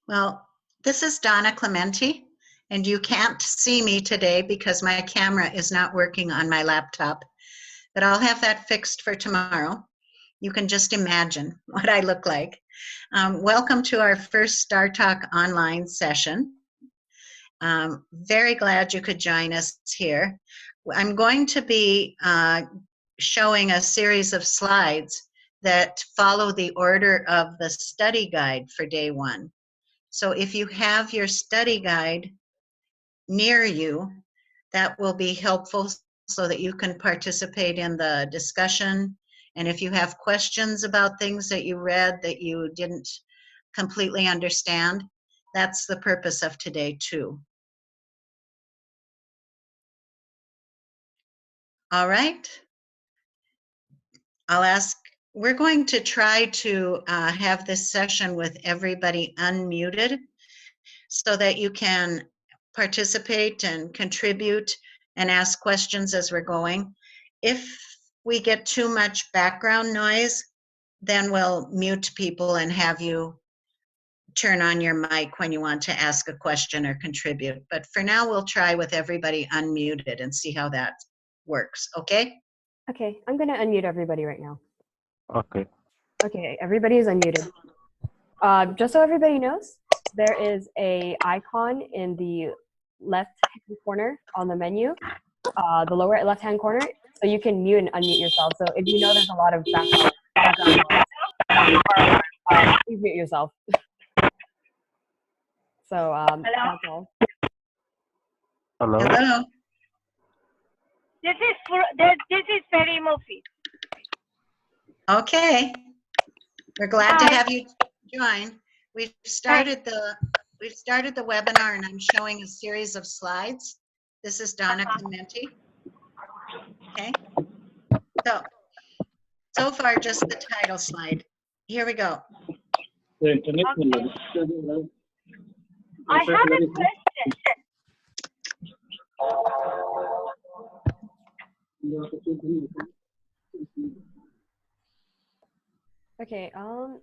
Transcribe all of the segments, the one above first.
Well, this is Donna Clementi, and you can't see me today because my camera is not working on my laptop, but I'll have that fixed for tomorrow. You can just imagine what I look like. Welcome to our first STARTALK online session. Very glad you could join us here. I'm going to be showing a series of slides that follow the order of the study guide for day one. So if you have your study guide near you, that will be helpful so that you can participate in the discussion. And if you have questions about things that you read that you didn't completely understand, that's the purpose of today too. All right. We're going to try to have this session with everybody unmuted so that you can participate and contribute and ask questions as we're going. If we get too much background noise, then we'll mute people and have you turn on your mic when you want to ask a question or contribute. But for now, we'll try with everybody unmuted and see how that works, okay? Okay, I'm gonna unmute everybody right now. Okay. Okay, everybody is unmuted. Just so everybody knows, there is a icon in the left-hand corner on the menu, the lower left-hand corner, so you can mute and unmute yourself. So if you know there's a lot of background noise, please mute yourself. So that's all. Hello. Hello. This is Ferry Murphy. Okay. We're glad to have you join. We've started the webinar and I'm showing a series of slides. This is Donna Clementi. Okay. So far just the title slide. Here we go. Okay. I have a question. Okay, so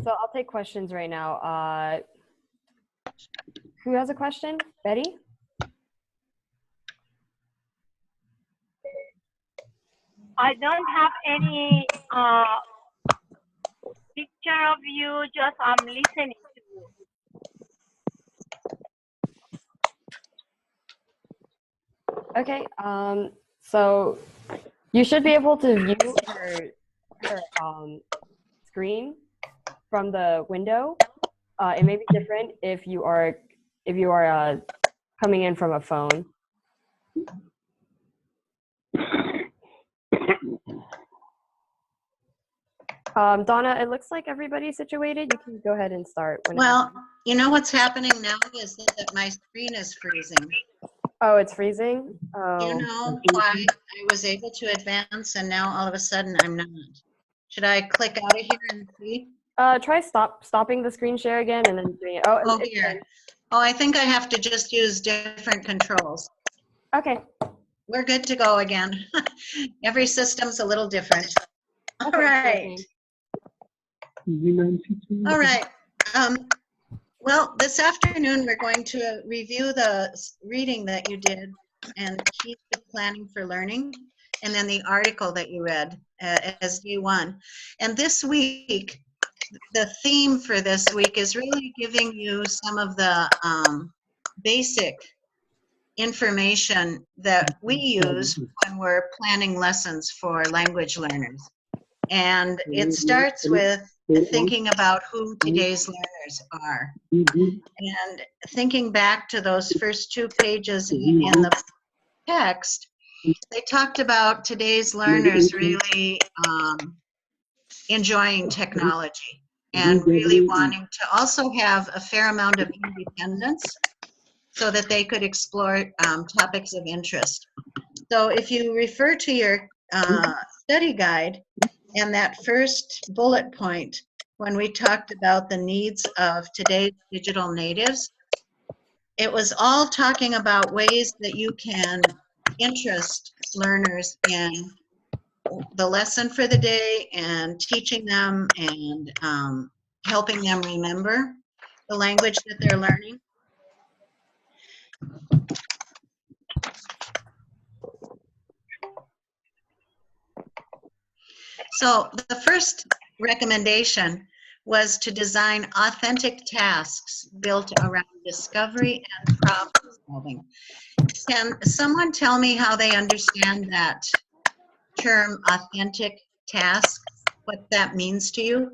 I'll take questions right now. Who has a question? Betty? I don't have any picture of you, just I'm listening to you. Okay, so you should be able to view her screen from the window. It may be different if you are coming in from a phone. Donna, it looks like everybody's situated. You can go ahead and start. Well, you know what's happening now is that my screen is freezing. Oh, it's freezing? Oh. You know why I was able to advance and now all of a sudden I'm not? Should I click out of here and see? Try stopping the screen share again and then doing it. Oh, here. Oh, I think I have to just use different controls. Okay. We're good to go again. Every system's a little different. All right. All right. Well, this afternoon we're going to review the reading that you did and keep the planning for learning, and then the article that you read as day one. And this week, the theme for this week is really giving you some of the basic information that we use when we're planning lessons for language learners. And it starts with thinking about who today's learners are. And thinking back to those first 2 pages in the text, they talked about today's learners really enjoying technology and really wanting to also have a fair amount of independence so that they could explore topics of interest. So if you refer to your study guide and that first bullet point, when we talked about the needs of today's digital natives, it was all talking about ways that you can interest learners in the lesson for the day and teaching them and helping them remember. the language that they're learning. So the first recommendation was to design authentic tasks built around discovery and problem solving. Can someone tell me how they understand that term authentic task, what that means to you?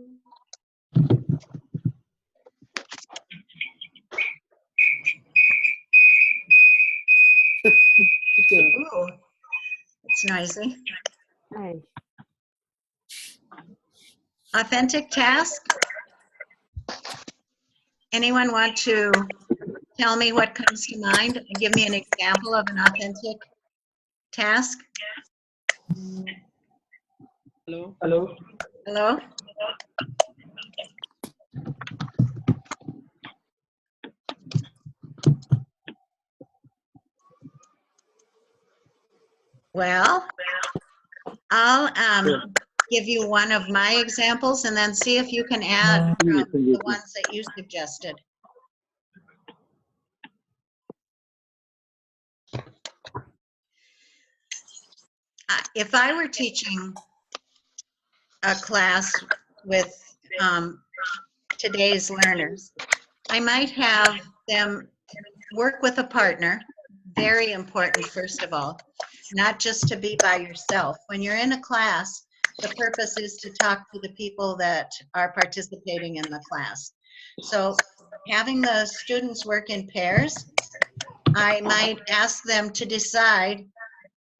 Ooh, it's noisy. Nice. Authentic task? Anyone want to tell me what comes to mind? Give me an example of an authentic task. Hello. Hello? Well, I'll give you one of my examples and then see if you can add from the ones that you suggested. If I were teaching a class with today's learners, I might have them work with a partner, very important first of all, not just to be by yourself. When you're in a class, the purpose is to talk to the people that are participating in the class. So having the students work in pairs, I might ask them to decide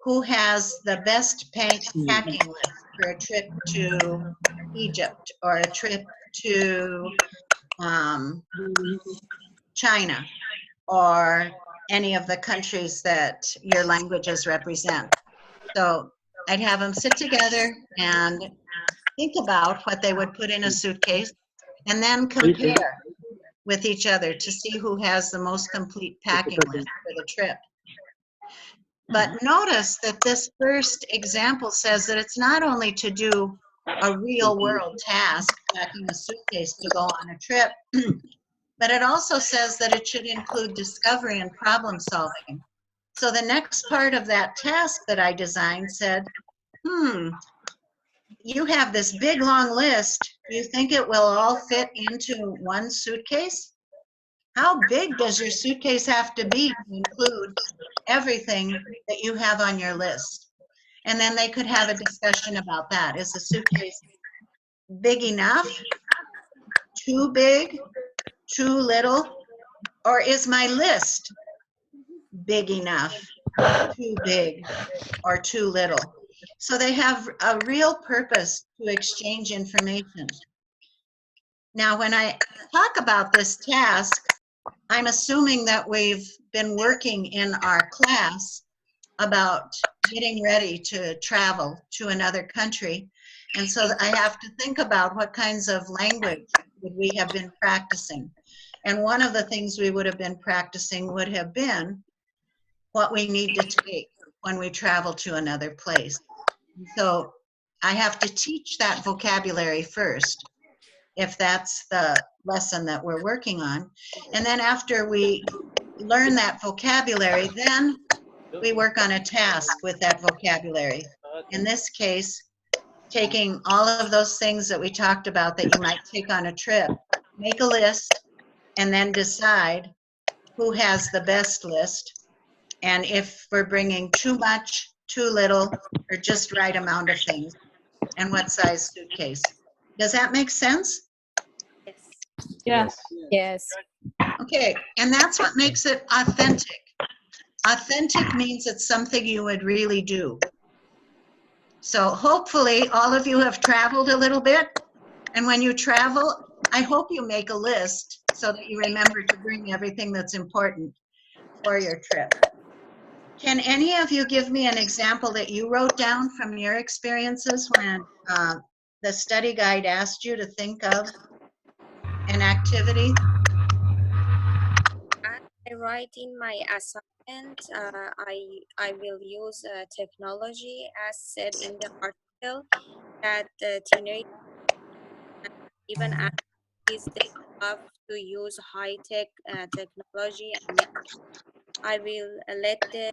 who has the best packing list for a trip to Egypt or a trip to China or any of the countries that your languages represent. So I'd have them sit together and think about what they would put in a suitcase and then compare with each other to see who has the most complete packing list for the trip. But notice that this first example says that it's not only to do a real world task, packing a suitcase to go on a trip, but it also says that it should include discovery and problem solving. So the next part of that task that I designed said, you have this big long list. Do you think it will all fit into one suitcase? How big does your suitcase have to be to include everything that you have on your list? And then they could have a discussion about that. Is the suitcase big enough? Too big? Too little? Or is my list big enough? Too big? Or too little? So they have a real purpose to exchange information. Now, when I talk about this task, I'm assuming that we've been working in our class about getting ready to travel to another country. And so I have to think about what kinds of language would we have been practicing. And one of the things we would have been practicing would have been what we need to take when we travel to another place. So I have to teach that vocabulary first, if that's the lesson that we're working on. And then after we learn that vocabulary, then we work on a task with that vocabulary. In this case, taking all of those things that we talked about that you might take on a trip, make a list, and then decide who has the best list, and if we're bringing too much, too little, or just right amount of things, and what size suitcase. Does that make sense? Yes. Yes. Okay, and that's what makes it authentic. Authentic means it's something you would really do. So hopefully all of you have traveled a little bit, and when you travel, I hope you make a list so that you remember to bring everything that's important for your trip. Can any of you give me an example that you wrote down from your experiences when the study guide asked you to think of an activity? I write in my assignment, I will use technology as said in the article that the teenage even kids, they love to use high-tech technology, and I will let them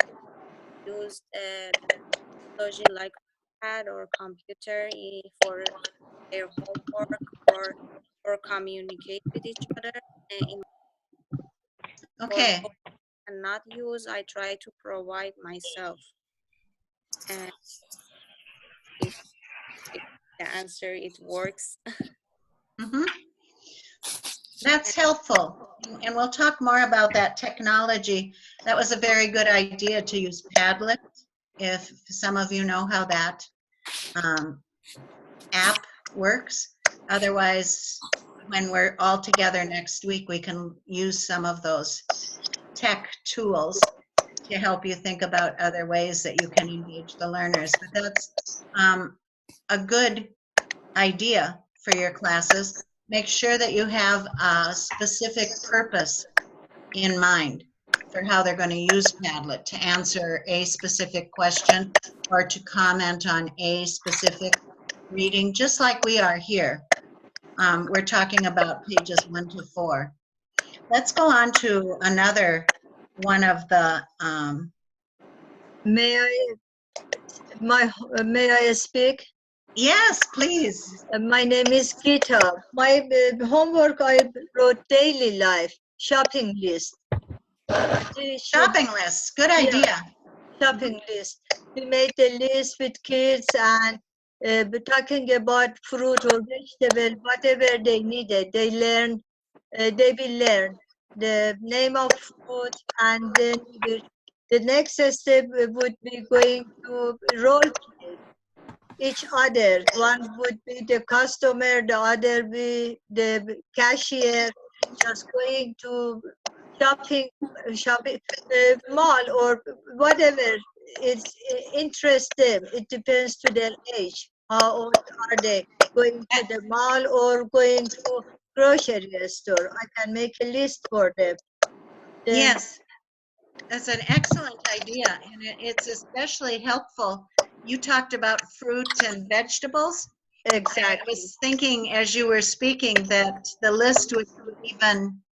use technology like iPad or computer for their homework or communicate with each other. In for Okay. those who cannot use, I try to provide myself. And if the answer it works. Mhm. That's helpful. And we'll talk more about that technology. That was a very good idea to use Padlet, if some of you know how that app works. Otherwise, when we're all together next week, we can use some of those tech tools to help you think about other ways that you can engage the learners. But that's a good idea for your classes. Make sure that you have a specific purpose in mind for how they're going to use Padlet to answer a specific question or to comment on a specific reading, just like we are here. We're talking about pages 1 to 4. Let's go on to another one of the, May I speak? yes, please. My name is Gita. My homework, I wrote daily life, shopping list. Shopping lists, good Yeah. idea. Shopping list. We made a list with kids and talking about fruit or vegetable, whatever they needed. They learn, they will learn the name of food, and then the next step would be going to role play each other. One would be the customer, the other be the cashier, just going to shopping mall or whatever. It's interest them. It depends to their age. How old are they? Going to the mall or going to grocery store? I can make a list for them. Then, Yes, that's an excellent idea, and it's especially helpful. You talked about fruit and vegetables. I exactly. was thinking as you were speaking that the list would be even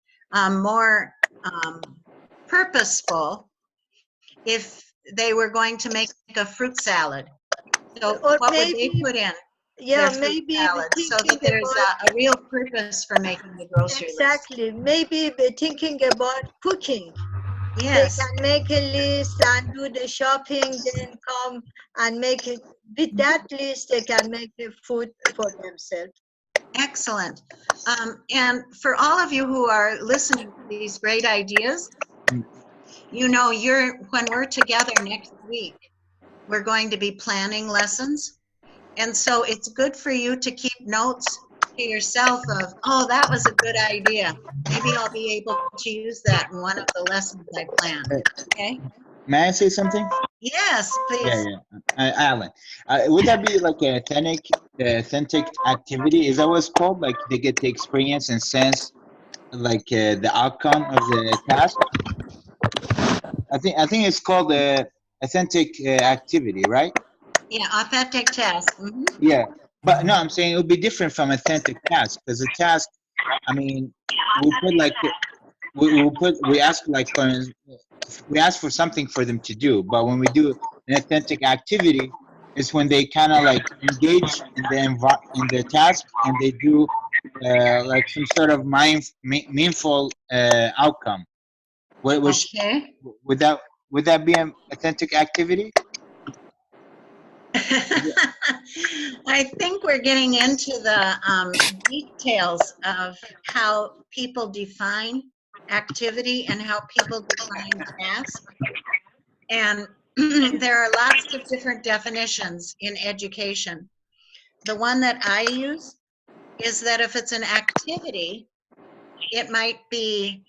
more purposeful if they were going to make a fruit salad. So Or what would they maybe, put in yeah, their fruit maybe salad so that thinking there's about a real purpose for making the grocery list? exactly. Maybe thinking about cooking. They Yes, can make a list and do the shopping, then come and make it. With that list, they can make the food for themselves. excellent. And for all of you who are listening to these great ideas, you know, when we're together next week, we're going to be planning lessons. And so it's good for you to keep notes to yourself of, oh, that was a good idea. Maybe I'll be able to use that in one of the lessons I plan. Okay? May I say something? Yes, please. Yeah. Alan, would that be like an authentic activity? Is that what it's called? Like they get the experience and sense, like the outcome of the task. I think it's called authentic activity, right? Yeah, authentic task. Yeah, but no, I'm saying it would be different from authentic task because a task, I mean, we put like we ask like we ask for something for them to do, but when we do an authentic activity, it's when they kind of like engage in the task and they do like some sort of meaningful outcome. Which Okay. would that be an authentic activity? I think we're getting into the details of how people define activity and how people define task. And there are lots of different definitions in education. The one that I use is that if it's an activity, it might be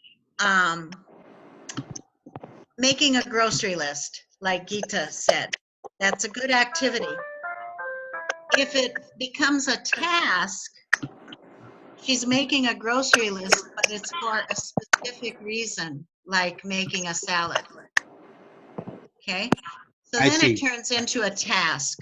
making a grocery list, like Gita said. That's a good activity. If it becomes a task, she's making a grocery list, but it's for a specific reason, like making a salad. Okay? So I then see. it turns into a task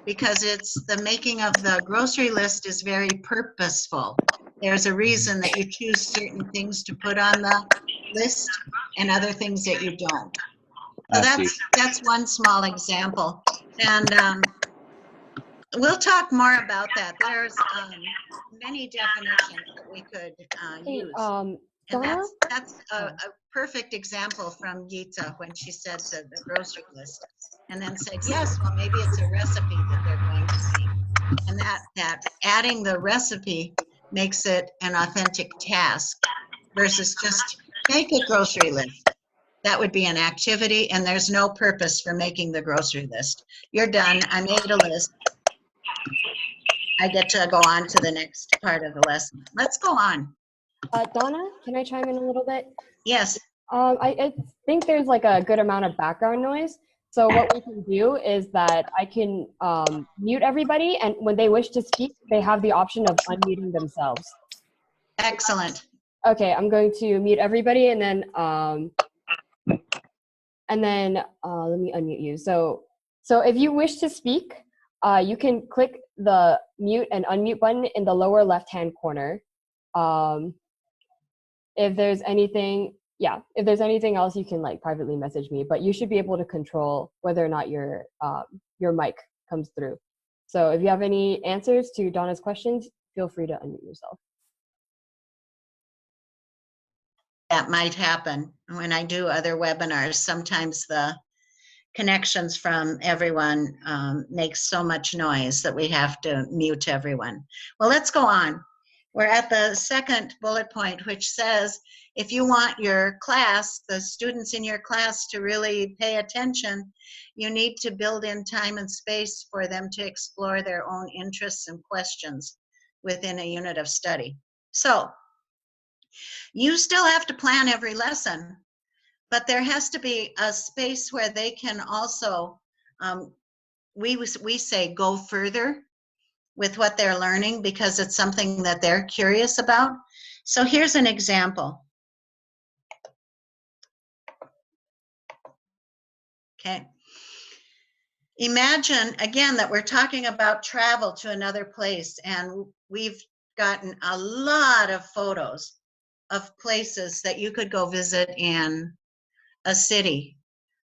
because it's the making of the grocery list is very purposeful. There's a reason that you choose certain things to put on the list and other things that you don't. So I see. that's one small example. And we'll talk more about that. There's many definitions that we could Hey, use. And Donna? that's a perfect example from Geeta when she said the grocery list. And then said, yes, well, maybe it's a recipe that they're going to make. And that adding the recipe makes it an authentic task versus just make a grocery list. That would be an activity, and there's no purpose for making the grocery list. You're done. I made a list. I get to go on to the next part of the lesson. Let's go on. Donna, can I chime in a little bit? Yes. I think there's like a good amount of background noise. So what we can do is that I can mute everybody, and when they wish to speak, they have the option of unmuting themselves. Excellent. Okay, I'm going to mute everybody, and then let me unmute you. So if you wish to speak, you can click the mute and unmute button in the lower left-hand corner. If there's anything else, you can like privately message me, but you should be able to control whether or not your mic comes through. So if you have any answers to Donna's questions, feel free to unmute yourself. That might happen when I do other webinars. Sometimes the connections from everyone makes so much noise that we have to mute everyone. Well, let's go on. We're at the second bullet point, which says, if you want your class, the students in your class to really pay attention, you need to build in time and space for them to explore their own interests and questions within a unit of study. So, you still have to plan every lesson, but there has to be a space where they can also, we say go further with what they're learning because it's something that they're curious about. So here's an example. Okay. Imagine, again, that we're talking about travel to another place, and we've gotten a lot of photos of places that you could go visit in a city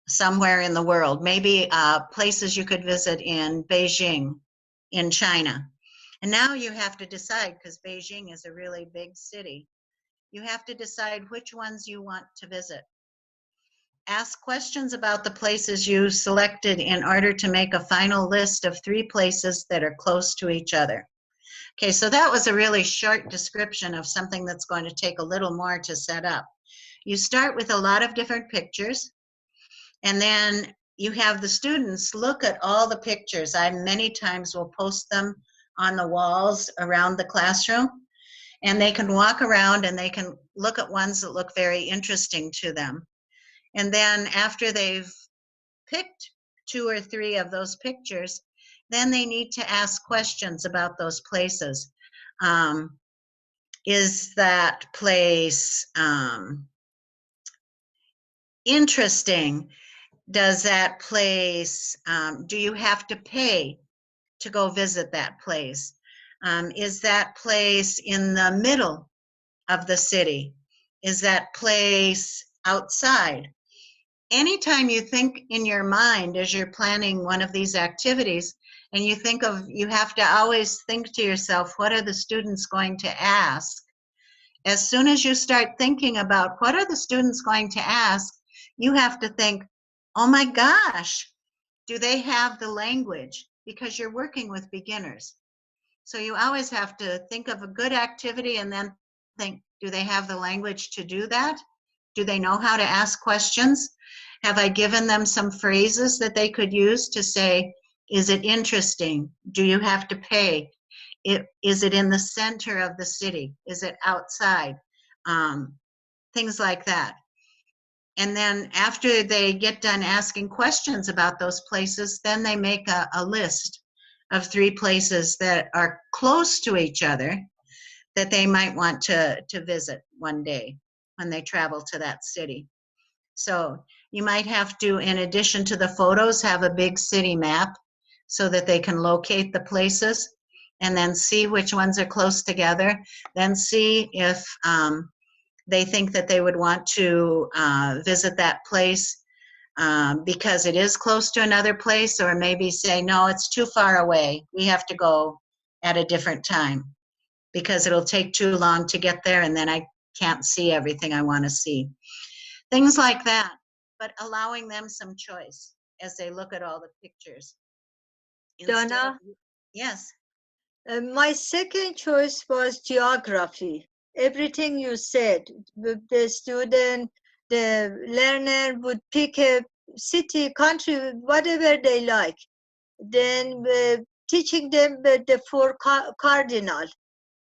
somewhere in the world. Maybe places you could visit in Beijing, in China. And now you have to decide, because Beijing is a really big city, you have to decide which ones you want to visit. Ask questions about the places you selected in order to make a final list of 3 places that are close to each other. Okay, so that was a really short description of something that's going to take a little more to set up. You start with a lot of different pictures, and then you have the students look at all the pictures. I many times will post them on the walls around the classroom, and they can walk around and they can look at ones that look very interesting to them. And then after they've picked 2 or 3 of those pictures, then they need to ask questions about those places. Is that place interesting? Does that place, do you have to pay to go visit that place? Is that place in the middle of the city? Is that place outside? Anytime you think in your mind as you're planning one of these activities, and you think of, you have to always think to yourself, what are the students going to ask? As soon as you start thinking about what are the students going to ask, you have to think, oh my gosh, do they have the language? Because you're working with beginners. So you always have to think of a good activity and then think, do they have the language to do that? Do they know how to ask questions? Have I given them some phrases that they could use to say, is it interesting? Do you have to pay? Is it in the center of the city? Is it outside? Things like that. And then after they get done asking questions about those places, then they make a list of 3 places that are close to each other that they might want to visit one day when they travel to that city. So you might have to, in addition to the photos, have a big city map so that they can locate the places. and then see which ones are close together. Then see if they think that they would want to visit that place because it is close to another place, or maybe say, no, it's too far away. We have to go at a different time because it'll take too long to get there, and then I can't see everything I want to see. Things like that, but allowing them some choice as they look at all the pictures. Donna? Yes. My second choice was geography. Everything you said, the student, the learner would pick a city, country, whatever they like. Then teaching them the four cardinal.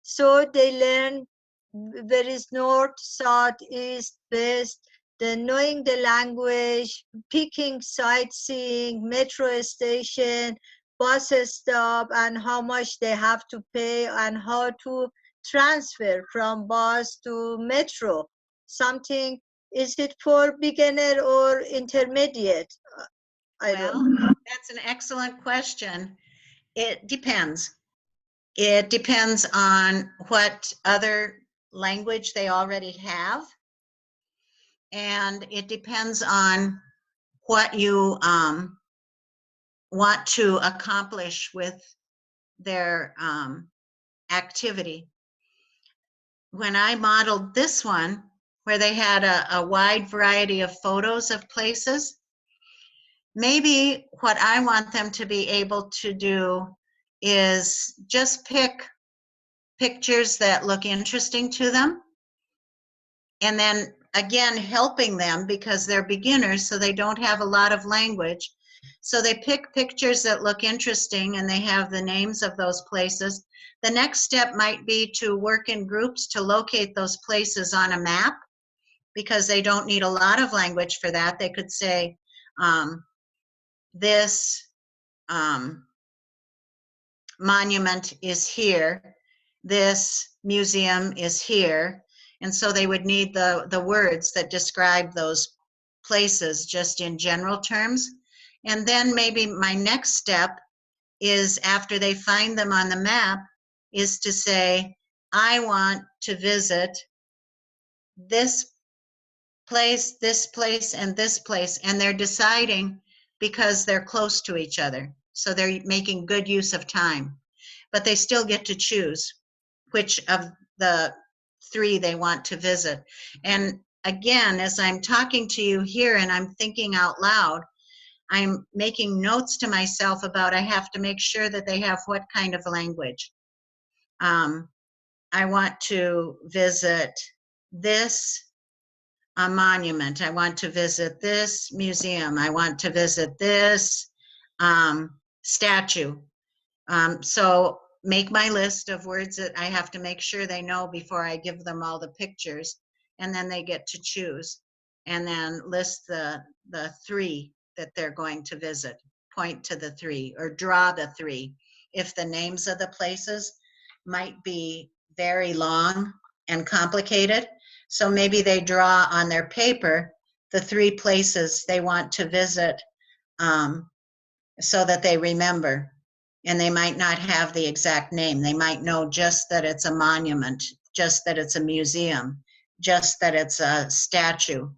So they learn where is north, south, east, west, then knowing the language, picking sightseeing, metro station, bus stop, and how much they have to pay, and how to transfer from bus to metro. Something, is it for beginner or intermediate? I don't know. Well, that's an excellent question. It depends. It depends on what other language they already have, and it depends on what you want to accomplish with their activity. When I modeled this one, where they had a wide variety of photos of places, maybe what I want them to be able to do is just pick pictures that look interesting to them, and then again helping them because they're beginners, so they don't have a lot of language. So they pick pictures that look interesting and they have the names of those places. The next step might be to work in groups to locate those places on a map, because they don't need a lot of language for that. They could say, this monument is here, this museum is here, and so they would need the words that describe those places just in general terms. And then maybe my next step is, after they find them on the map, is to say, I want to visit this place, and this place, and they're deciding because they're close to each other. So they're making good use of time, but they still get to choose which of the three they want to visit. And again, as I'm talking to you here and I'm thinking out loud, I'm making notes to myself about, I have to make sure that they have what kind of language. I want to visit this monument. I want to visit this museum. I want to visit this statue. So make my list of words that I have to make sure they know before I give them all the pictures, and then they get to choose, and then list the three that they're going to visit. Point to the three or draw the three. If the names of the places might be very long and complicated, so maybe they draw on their paper the three places they want to visit, so that they remember. And they might not have the exact name. They might know just that it's a monument, just that it's a museum, just that it's a statue.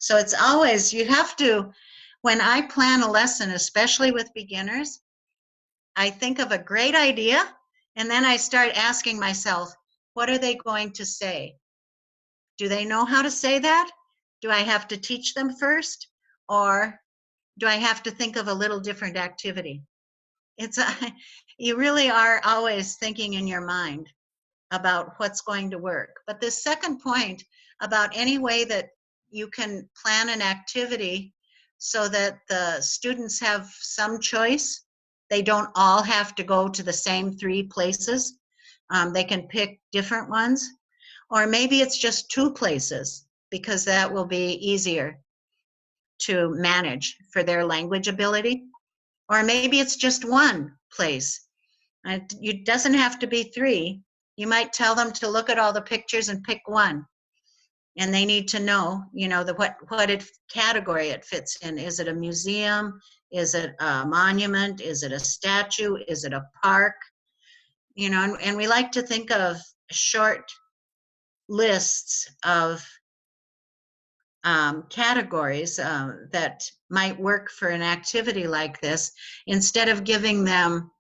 So it's always, you have to, when I plan a lesson, especially with beginners, I think of a great idea, and then I start asking myself, what are they going to say? Do they know how to say that? Do I have to teach them first? Or do I have to think of a little different activity? You really are always thinking in your mind about what's going to work. But the second point about any way that you can plan an activity so that the students have some choice, they don't all have to go to the same three places. They can pick different ones, or maybe it's just two places, because that will be easier to manage for their language ability. Or maybe it's just one place. It doesn't have to be three. You might tell them to look at all the pictures and pick one. And they need to know, what category it fits in. Is it a museum? Is it a monument? Is it a statue? Is it a park? you know, and we like to think of short lists of categories that might work for an activity like this. Instead of giving them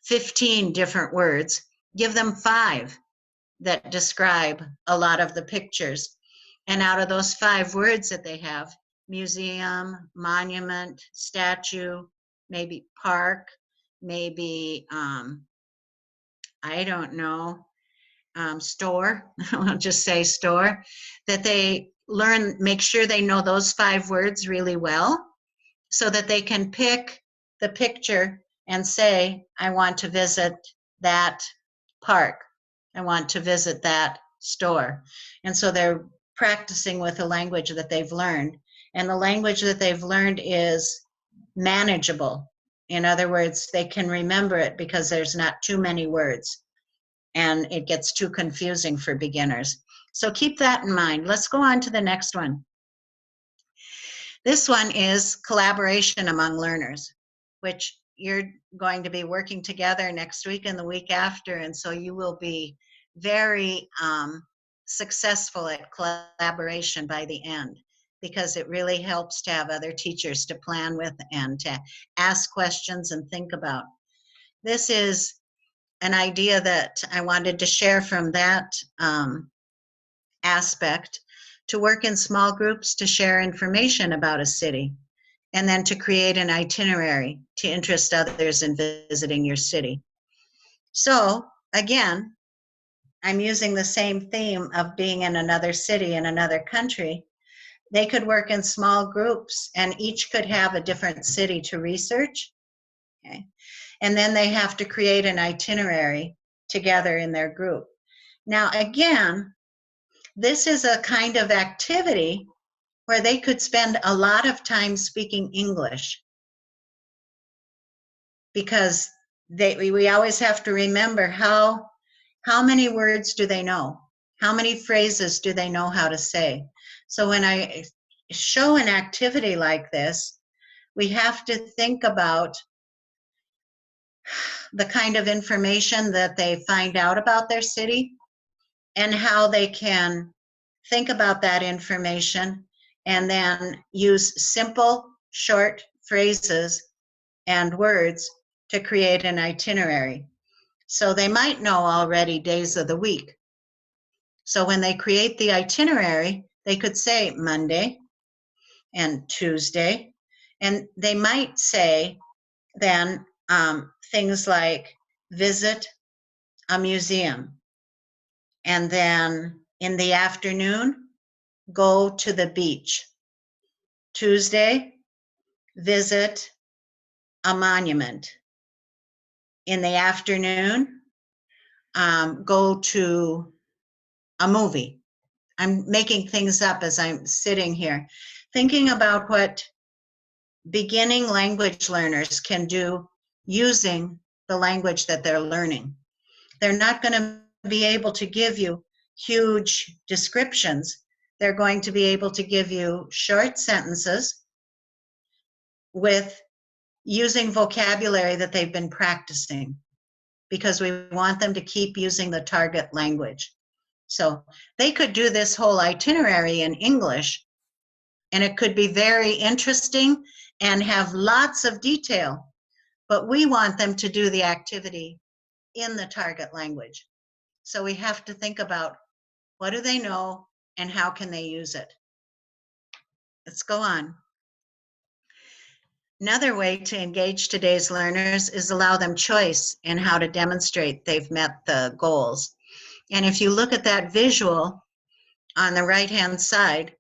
15 different words, give them 5 that describe a lot of the pictures. And out of those 5 words that they have, museum, monument, statue, maybe park, maybe, I don't know, store, I'll just say store, that they learn, make sure they know those 5 words really well so that they can pick the picture and say, I want to visit that park. I want to visit that store. And so they're practicing with a language that they've learned. And the language that they've learned is manageable. In other words, they can remember it because there's not too many words and it gets too confusing for beginners. So keep that in mind. Let's go on to the next one. This one is collaboration among learners, which you're going to be working together next week and the week after, and so you will be very successful at collaboration by the end, because it really helps to have other teachers to plan with and to ask questions and think about. This is an idea that I wanted to share from that aspect, to work in small groups to share information about a city, and then to create an itinerary to interest others in visiting your city. So again, I'm using the same theme of being in another city in another country. They could work in small groups and each could have a different city to research. Okay. And then they have to create an itinerary together in their group. Now again, this is a kind of activity where they could spend a lot of time speaking English, because we always have to remember how many words do they know? How many phrases do they know how to say? So when I show an activity like this, we have to think about the kind of information that they find out about their city and how they can think about that information and then use simple, short phrases and words to create an itinerary. So they might know already days of the week. So when they create the itinerary, they could say Monday and Tuesday, and they might say then things like visit a museum, and then in the afternoon, go to the beach. Tuesday, visit a monument. In the afternoon, go to a movie. I'm making things up as I'm sitting here, thinking about what beginning language learners can do using the language that they're learning. They're not going to be able to give you huge descriptions. They're going to be able to give you short sentences with using vocabulary that they've been practicing, because we want them to keep using the target language. So they could do this whole itinerary in English, and it could be very interesting and have lots of detail, but we want them to do the activity in the target language. So we have to think about what do they know and how can they use it. Let's go on. Another way to engage today's learners is allow them choice in how to demonstrate they've met the goals. And if you look at that visual on the right-hand side,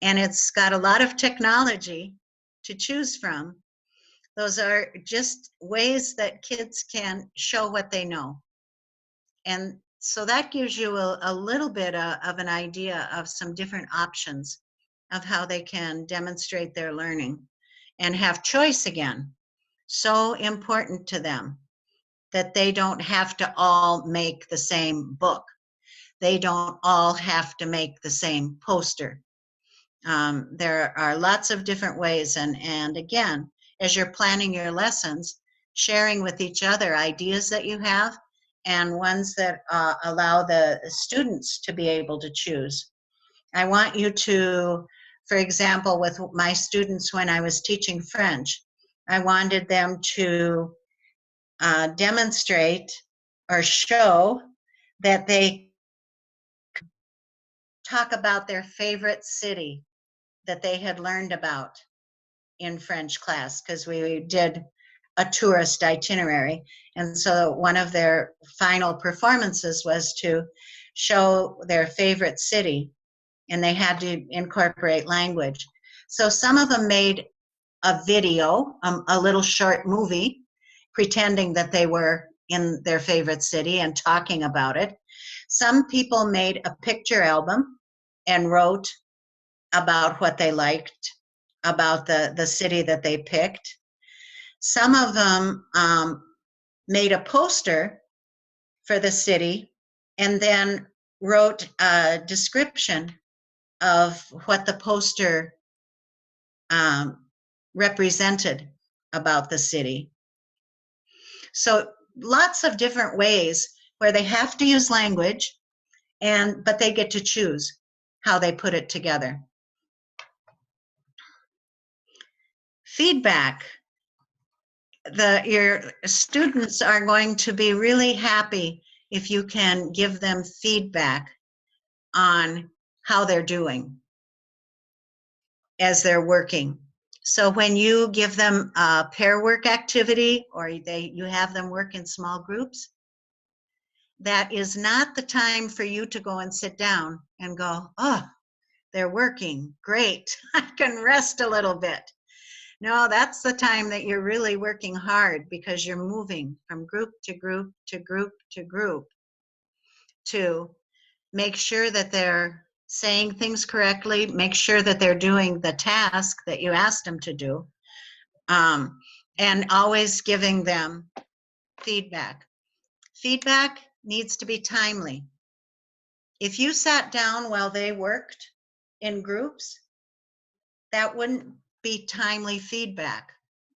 and it's got a lot of technology to choose from, those are just ways that kids can show what they know. And so that gives you a little bit of an idea of some different options of how they can demonstrate their learning and have choice again. So important to them that they don't have to all make the same book. They don't all have to make the same poster. There are lots of different ways, and again, as you're planning your lessons, sharing with each other ideas that you have and ones that allow the students to be able to choose. I want you to, for example, with my students when I was teaching French, I wanted them to demonstrate or show that they talk about their favorite city that they had learned about in French class, because we did a tourist itinerary. And so one of their final performances was to show their favorite city, and they had to incorporate language. So some of them made a video, a little short movie, pretending that they were in their favorite city and talking about it. Some people made a picture album and wrote about what they liked about the city that they picked. Some of them made a poster for the city and then wrote a description of what the poster represented about the city. So lots of different ways where they have to use language, but they get to choose how they put it together. Feedback. Your students are going to be really happy if you can give them feedback on how they're doing as they're working. So when you give them a pair work activity, or you have them work in small groups, that is not the time for you to go and sit down and go, oh, they're working, great, I can rest a little bit. No, that's the time that you're really working hard, because you're moving from group to group to group to group to make sure that they're saying things correctly, make sure that they're doing the task that you asked them to do, and always giving them feedback. Feedback needs to be timely. If you sat down while they worked in groups, that wouldn't be timely feedback,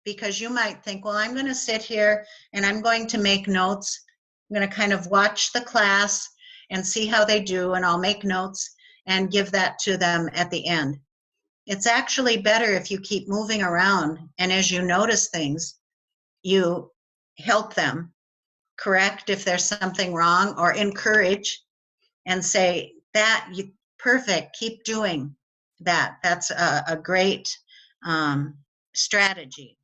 because you might think, well, I'm going to sit here and I'm going to make notes. I'm going to kind of watch the class and see how they do, and I'll make notes and give that to them at the end. It's actually better if you keep moving around, and as you notice things, you help them correct if there's something wrong, or encourage and say, that you perfect, keep doing that. That's a great strategy.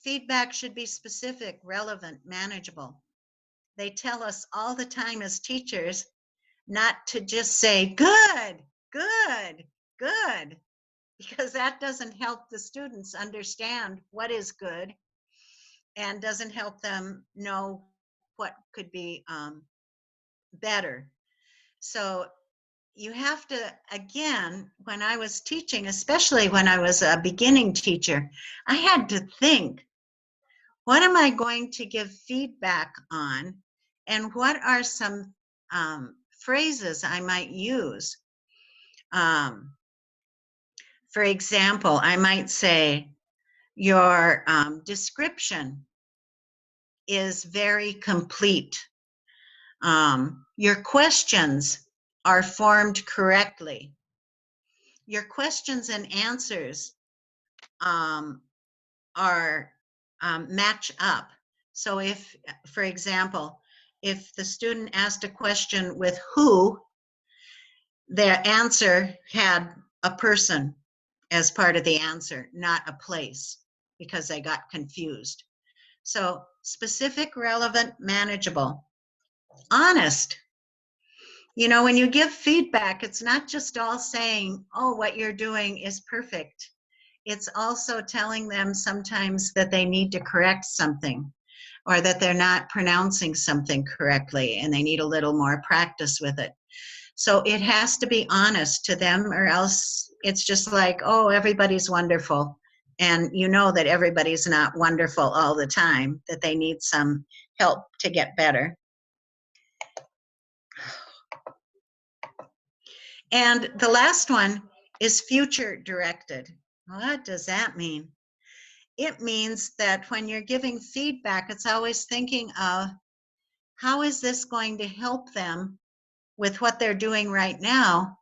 Feedback should be specific, relevant, manageable. They tell us all the time as teachers not to just say, good, good, good, because that doesn't help the students understand what is good and doesn't help them know what could be better. So you have to, again, when I was teaching, especially when I was a beginning teacher, I had to think, what am I going to give feedback on, and what are some phrases I might use? For example, I might say, your description is very complete. Your questions are formed correctly. Your questions and answers are match up. So if, for example, if the student asked a question with who, their answer had a person as part of the answer, not a place, because they got confused. So specific, relevant, manageable. Honest. You know, when you give feedback, it's not just all saying, oh, what you're doing is perfect. It's also telling them sometimes that they need to correct something, or that they're not pronouncing something correctly and they need a little more practice with it. So it has to be honest to them, or else it's just like, oh, everybody's wonderful. And you know that everybody's not wonderful all the time, that they need some help to get better. And the last one is future directed. What does that mean? it means that when you're giving feedback, it's always thinking of how is this going to help them with what they're doing right now,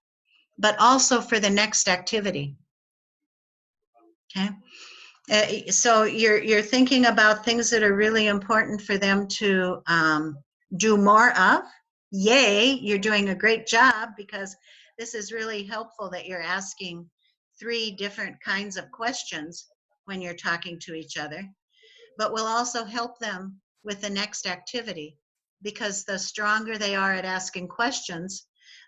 but also for the next activity. Okay. So you're thinking about things that are really important for them to do more of. Yay, you're doing a great job, because this is really helpful that you're asking 3 different kinds of questions when you're talking to each other. But will also help them with the next activity, because the stronger they are at asking questions,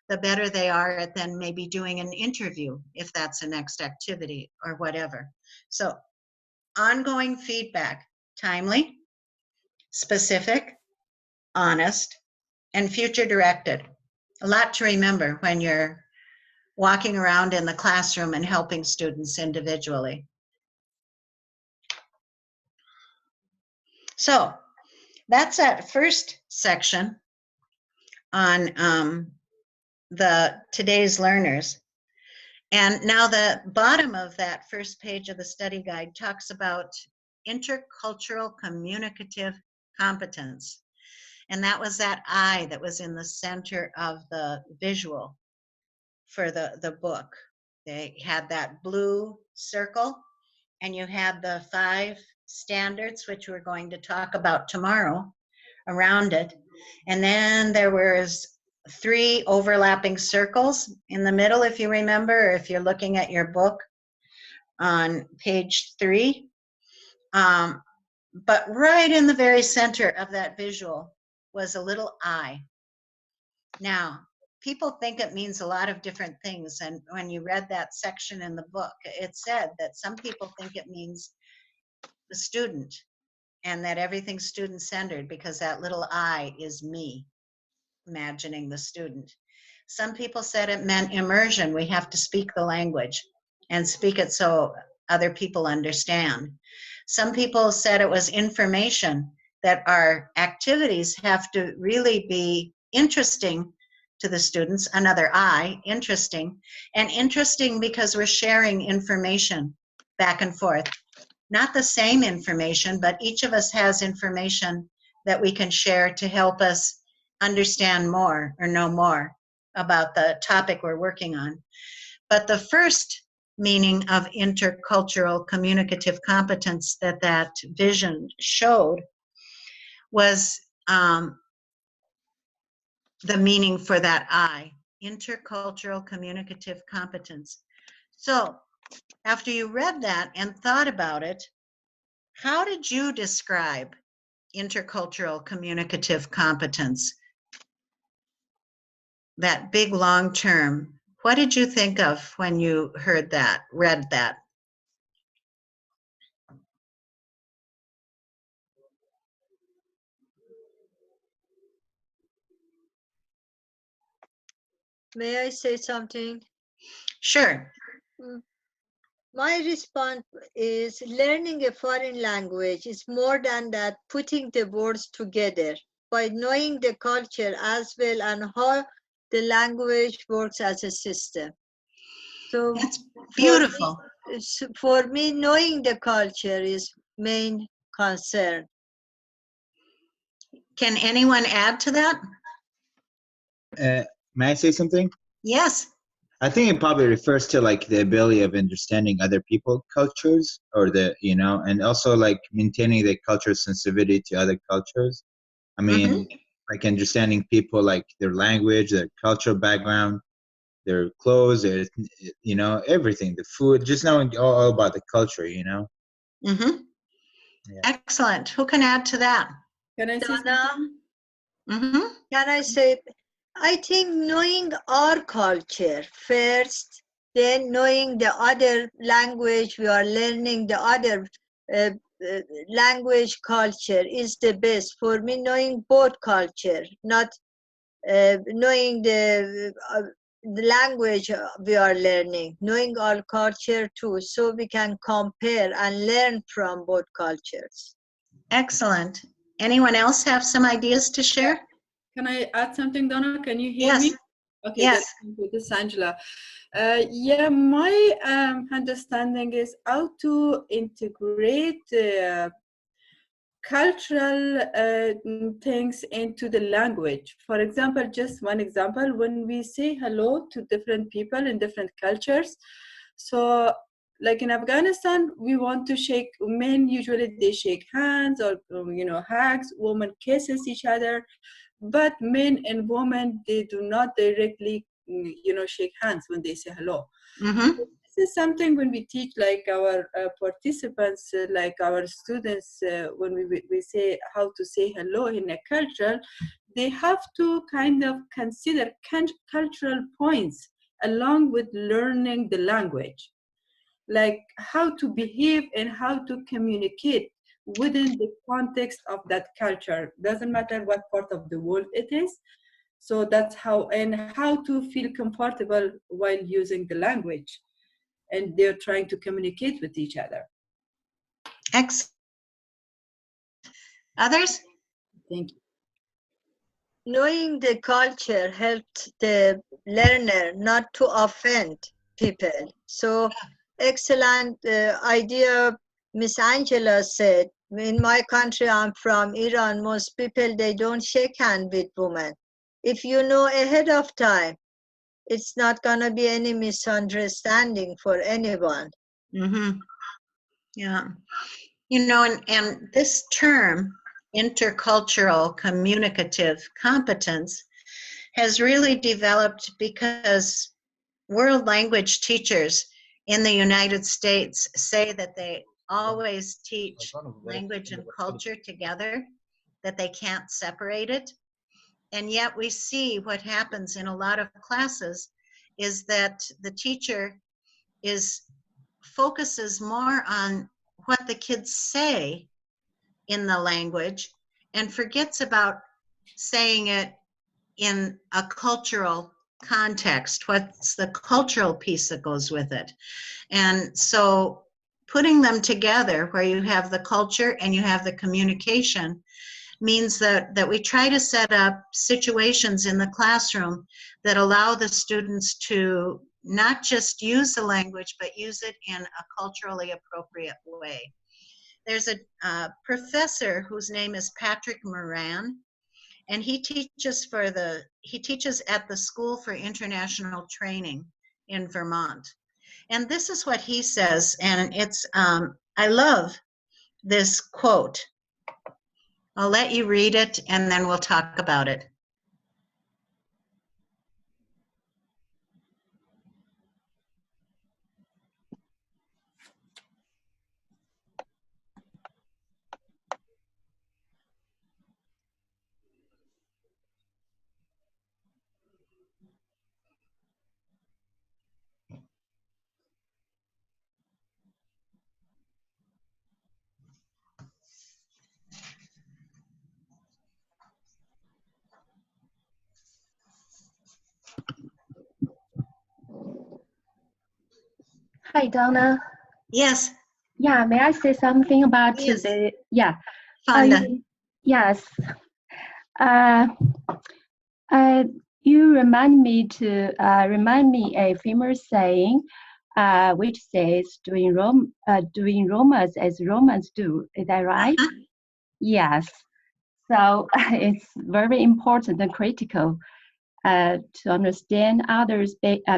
the better they are at then maybe doing an interview, if that's the next activity or whatever. So ongoing feedback, timely, specific, honest, and future directed. A lot to remember when you're walking around in the classroom and helping students individually. So that's that first section on today's learners. And now the bottom of that first page of the study guide talks about intercultural communicative competence. And that was that I that was in the center of the visual for the book. They had that blue circle, and you had the 5 standards, which we're going to talk about tomorrow, around it. And then there was 3 overlapping circles in the middle, if you remember, or if you're looking at your book on page 3. But right in the very center of that visual was a little I. Now, people think it means a lot of different things. And when you read that section in the book, it said that some people think it means the student, and that everything's student-centered because that little I is me, imagining the student. Some people said it meant immersion. We have to speak the language and speak it so other people understand. Some people said it was information, that our activities have to really be interesting to the students. Another I, interesting. And interesting because we're sharing information back and forth. Not the same information, but each of us has information that we can share to help us understand more or know more about the topic we're working on. But the first meaning of intercultural communicative competence that vision showed was the meaning for that I, intercultural communicative competence. So after you read that and thought about it, how did you describe intercultural communicative competence? That big long term. What did you think of when you heard that, read that? May I say something? Sure. My response is learning a foreign language is more than that putting the words together by knowing the culture as well and how the language works as a system. So That's beautiful. For me, knowing the culture is main concern. Can anyone add to that? May I say something? Yes. I think it probably refers to like the ability of understanding other people's cultures, or and also like maintaining the cultural sensitivity to other cultures. I mean, like understanding people, like their language, their cultural background, their clothes, their, everything, the food, just knowing all about the culture, Yeah. Excellent. Who can add to that? Can I say Donna, something? can I say, I think knowing our culture first, then knowing the other language we are learning, the other language culture is the best. For me, knowing both culture, not knowing the language we are learning, knowing our culture too, so we can compare and learn from both cultures. Excellent. Anyone else have some ideas to share? Can I add something, Donna? Can you hear Yes. me? Okay, Yes. good. This is Angela. Yeah, my understanding is how to integrate cultural things into the language. For example, just one example, when we say hello to different people in different cultures, so like in Afghanistan, we want to shake, men usually they shake hands or hugs, women kisses each other, but men and women, they do not directly shake hands when they say hello. Mm-hmm. This is something when we teach like our participants, like our students, when we say how to say hello in a culture, they have to kind of consider cultural points along with learning the language, like how to behave and how to communicate within the context of that culture. Doesn't matter what part of the world it is. So that's how, and how to feel comfortable while using the language. And they're trying to communicate with each other. Excellent. Others? Thank you. Knowing the culture helped the learner not to offend people. So excellent idea. Miss Angela said, in my country, I'm from Iran, most people, they don't shake hand with women. If you know ahead of time, it's not gonna be any misunderstanding for anyone. Mm-hmm. Yeah. And this term, intercultural communicative competence, has really developed because world language teachers in the United States say that they always teach language and culture together, that they can't separate it. And yet we see what happens in a lot of classes is that the teacher focuses more on what the kids say in the language and forgets about saying it in a cultural context. What's the cultural piece that goes with it? And so putting them together where you have the culture and you have the communication means that we try to set up situations in the classroom that allow the students to not just use the language, but use it in a culturally appropriate way. There's a professor whose name is Patrick Moran, and he teaches at the School for International Training in Vermont. And this is what he says, and it's I love this quote. I'll let you read it, and then we'll talk about it. Hi, Donna. Yes. Yeah, may I say something about Yes. Fonda. Yes. You remind me a famous saying, which says, doing Romans as Romans do. Is that right? Yes. So it's very important and critical to understand others'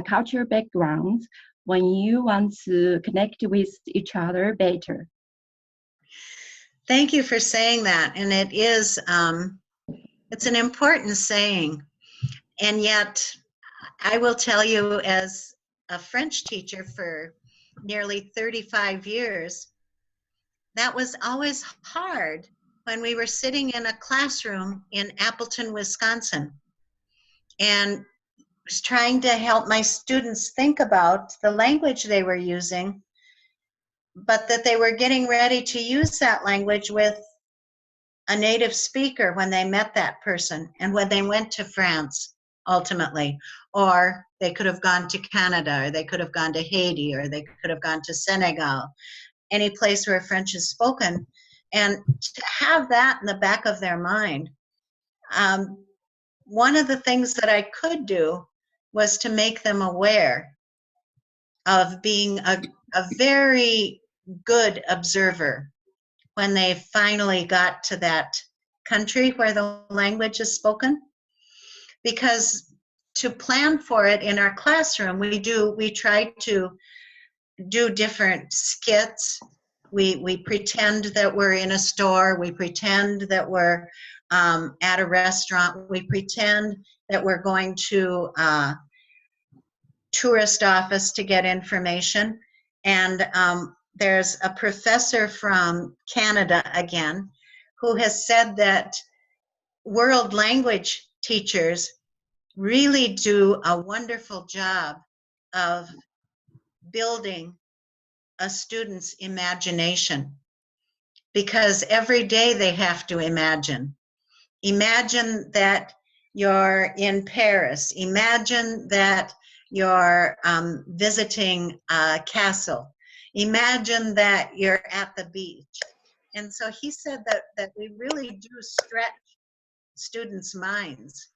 cultural backgrounds when you want to connect with each other better. Thank you for saying that. And it is, it's an important saying. And yet, I will tell you, as a French teacher for nearly 35 years, that was always hard when we were sitting in a classroom in Appleton, Wisconsin, and was trying to help my students think about the language they were using, but that they were getting ready to use that language with a native speaker when they met that person and when they went to France ultimately, or they could have gone to Canada, or they could have gone to Haiti, or they could have gone to Senegal, any place where French is spoken. And to have that in the back of their mind, one of the things that I could do was to make them aware of being a very good observer when they finally got to that country where the language is spoken. Because to plan for it in our classroom, we try to do different skits. We pretend that we're in a store. We pretend that we're at a restaurant. We pretend that we're going to a tourist office to get information. And there's a professor from Canada again who has said that world language teachers really do a wonderful job of building a student's imagination, because every day they have to imagine. Imagine that you're in Paris. Imagine that you're visiting a castle. Imagine that you're at the beach. And so he said that we really do stretch students' minds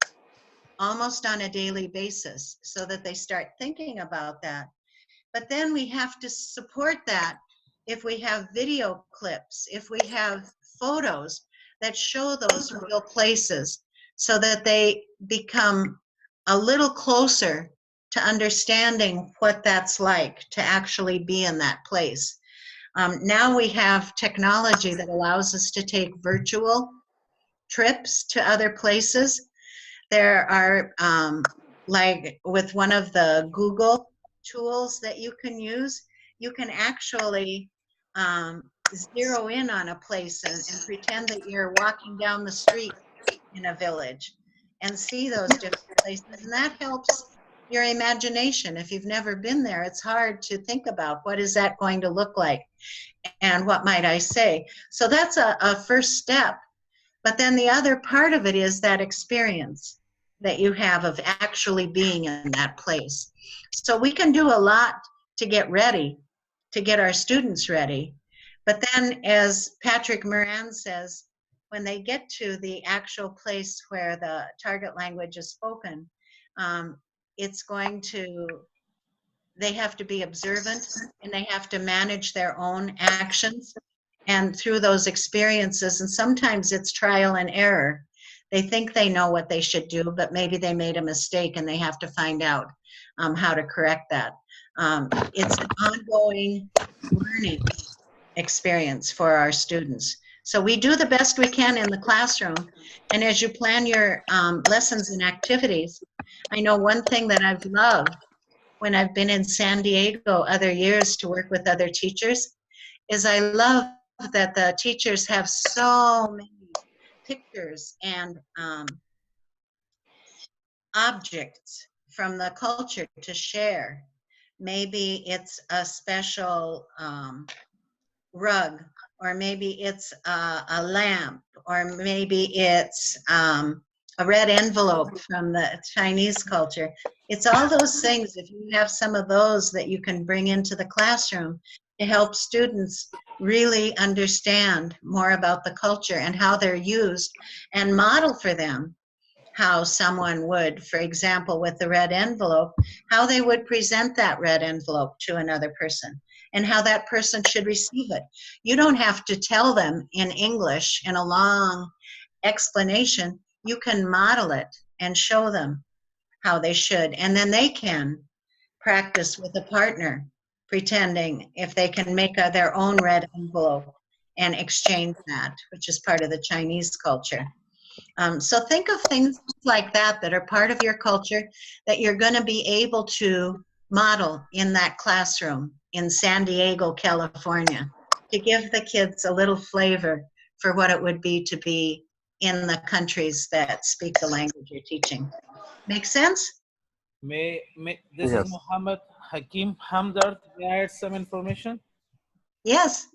almost on a daily basis so that they start thinking about that. But then we have to support that if we have video clips, if we have photos that show those real places, so that they become a little closer to understanding what that's like to actually be in that place. Now we have technology that allows us to take virtual trips to other places. There are, like with one of the Google tools that you can use, you can actually zero in on a place and pretend that you're walking down the street in a village and see those different places. And that helps your imagination. If you've never been there, it's hard to think about what is that going to look like and what might I say. So that's a first step. But then the other part of it is that experience that you have of actually being in that place. So we can do a lot to get ready, to get our students ready. But then, as Patrick Moran says, when they get to the actual place where the target language is spoken, it's going to, they have to be observant and they have to manage their own actions. And through those experiences, and sometimes it's trial and error. They think they know what they should do, but maybe they made a mistake and they have to find out how to correct that. It's an ongoing learning experience for our students. So we do the best we can in the classroom. And as you plan your lessons and activities, I know one thing that I've loved when I've been in San Diego other years to work with other teachers is I love that the teachers have so many pictures and objects from the culture to share. Maybe it's a special rug, or maybe it's a lamp, or maybe it's a red envelope from the Chinese culture. It's all those things. If you have some of those that you can bring into the classroom to help students really understand more about the culture and how they're used, and model for them how someone would, for example, with the red envelope, how they would present that red envelope to another person and how that person should receive it. You don't have to tell them in English in a long explanation. You can model it and show them how they should, and then they can practice with a partner, pretending if they can make their own red envelope and exchange that, which is part of the Chinese culture. So think of things like that that are part of your culture that you're going to be able to model in that classroom in San Diego, California, to give the kids a little flavor for what it would be to be in the countries that speak the language you're teaching. Make sense? This is Yes. Muhammad Hakim Hamdard. May I add some information? Yes.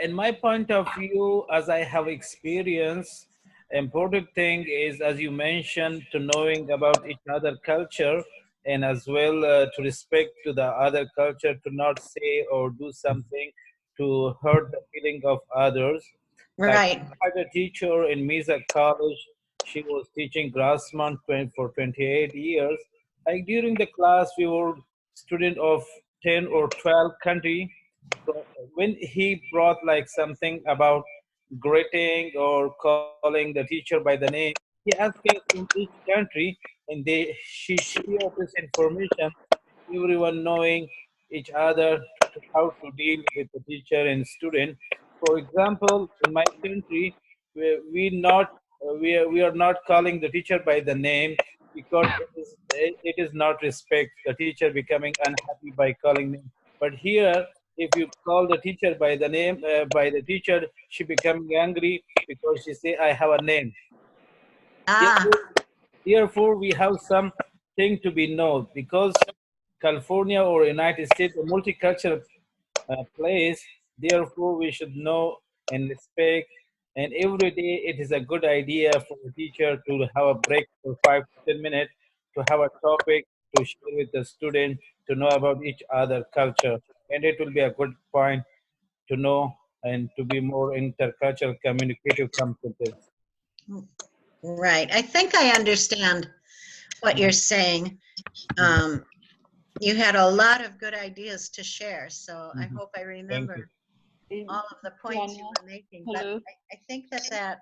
In my point of view, as I have experience, important thing is, as you mentioned, to knowing about each other culture, and as well to respect to the other culture, to not say or do something to hurt the feeling of others. Right. I had a teacher in Mesa College. She was teaching Grassman for 28 years. Like during the class, we were student of 10 or 12 country. So when he brought like something about greeting or calling the teacher by the name, he asking from each country, and she shared this information, everyone knowing each other how to deal with the teacher and student. For example, in my country, we are not calling the teacher by the name because it is not respect. The teacher becoming unhappy by calling name. But here, if you call the teacher by the name, by the teacher, she becoming angry because she say, I have a name. Ah, Therefore, we have something to be known because California or United States, a multicultural place. Therefore, we should know and respect. And every day, it is a good idea for a teacher to have a break for 5 to 10 minutes to have a topic to share with the student to know about each other culture. And it will be a good point to know and to be more intercultural communicative competence. right. I think I understand what you're saying. You had a lot of good ideas to share, so I hope I remember all of the points you Donna, were making. hello. But I think that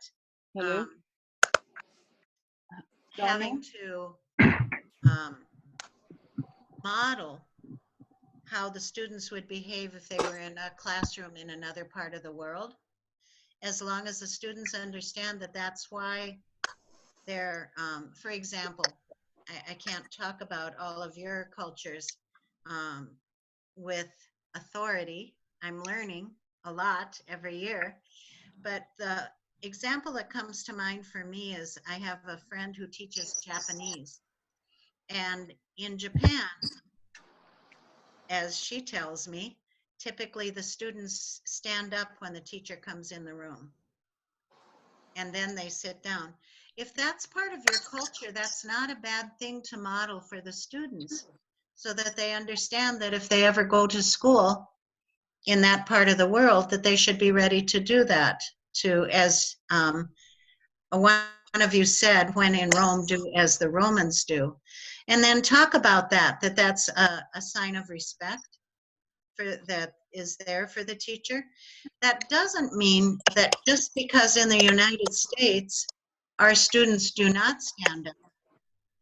Hello, having Donna. to model how the students would behave if they were in a classroom in another part of the world, as long as the students understand that that's why they're, for example, I can't talk about all of your cultures with authority. I'm learning a lot every year, but the example that comes to mind for me is I have a friend who teaches Japanese, and in Japan, as she tells me, typically the students stand up when the teacher comes in the room, and then they sit down. If that's part of your culture, that's not a bad thing to model for the students, so that they understand that if they ever go to school in that part of the world, that they should be ready to do that. To, as one of you said, when in Rome, do as the Romans do. And then talk about that's a sign of respect that is there for the teacher. That doesn't mean that just because in the United States our students do not stand up,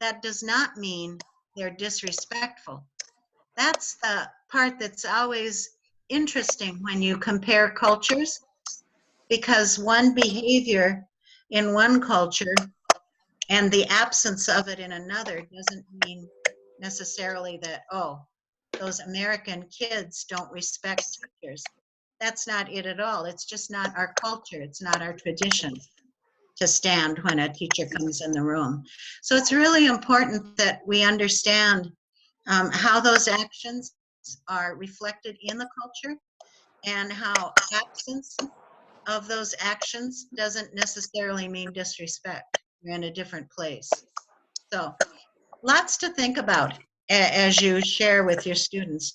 that does not mean they're disrespectful. That's the part that's always interesting when you compare cultures, because one behavior in one culture and the absence of it in another doesn't mean necessarily that, oh, those American kids don't respect teachers. That's not it at all. It's just not our culture. It's not our tradition to stand when a teacher comes in the room. So it's really important that we understand how those actions are reflected in the culture, and how absence of those actions doesn't necessarily mean disrespect. You're in a different place. So lots to think about as you share with your students.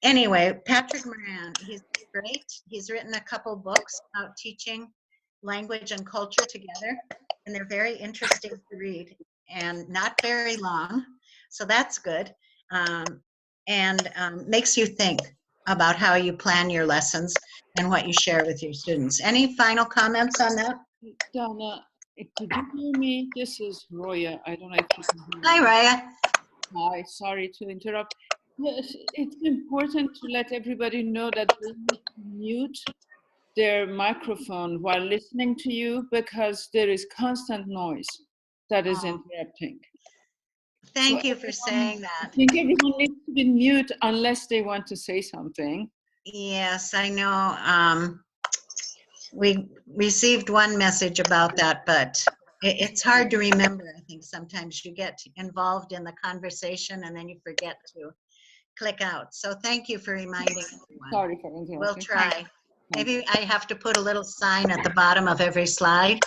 Anyway, Patrick Moran, he's great. He's written a couple books about teaching language and culture together, and they're very interesting to read and not very long, so that's good. And makes you think about how you plan your lessons and what you share with your students. Any final comments on that? Donna, could you hear me? This is Roya. I don't know if you can hear me. Hi, Raya. Hi, sorry to interrupt. Yes, it's important to let everybody know that they need to mute their microphone while listening to you, because there is constant noise that is interrupting. Thank you for saying that. I think everyone needs to be mute unless they want to say something. Yes, I know. We received one message about that, but it's hard to remember. I think sometimes you get involved in the conversation and then you forget to click out. So thank you for reminding everyone. Sorry for interrupting. We'll try. Maybe I have to put a little sign at the bottom of every slide.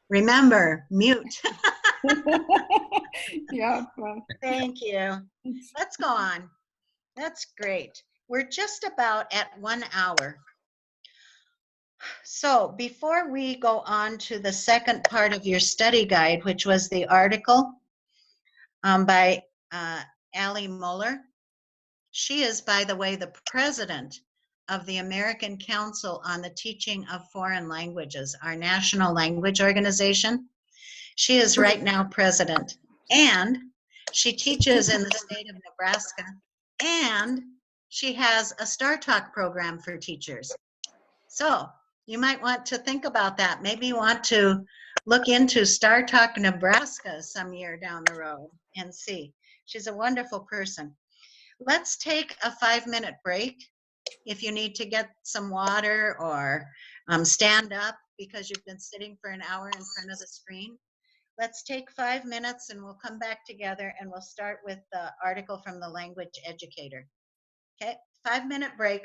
Remember, mute. Yeah. Well. Thank you. Let's go on. That's great. We're just about at 1 hour. So before we go on to the second part of your study guide, which was the article by Ali Muller, She is, by the way, the president of the American Council on the Teaching of Foreign Languages, our national language organization. She is right now president, and she teaches in the state of Nebraska, and she has a STARTALK program for teachers. So you might want to think about that. Maybe you want to look into STARTALK Nebraska some year down the road and see. She's a wonderful person. Let's take a 5-minute break. If you need to get some water or stand up because you've been sitting for an hour in front of the screen, let's take 5 minutes and we'll come back together and we'll start with the article from the language educator. Okay, 5-minute break.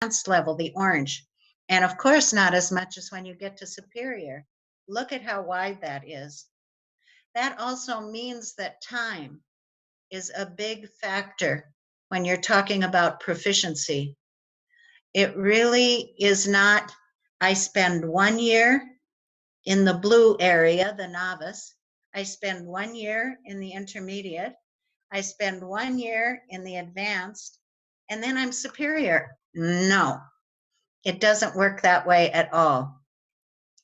Advanced level, the orange. And of course, not as much as when you get to superior. Look at how wide that is. That also means that time is a big factor when you're talking about proficiency. It really is not, I spend 1 year in the blue area, the novice. I spend 1 year in the intermediate. I spend 1 year in the advanced, and then I'm superior. No, it doesn't work that way at all.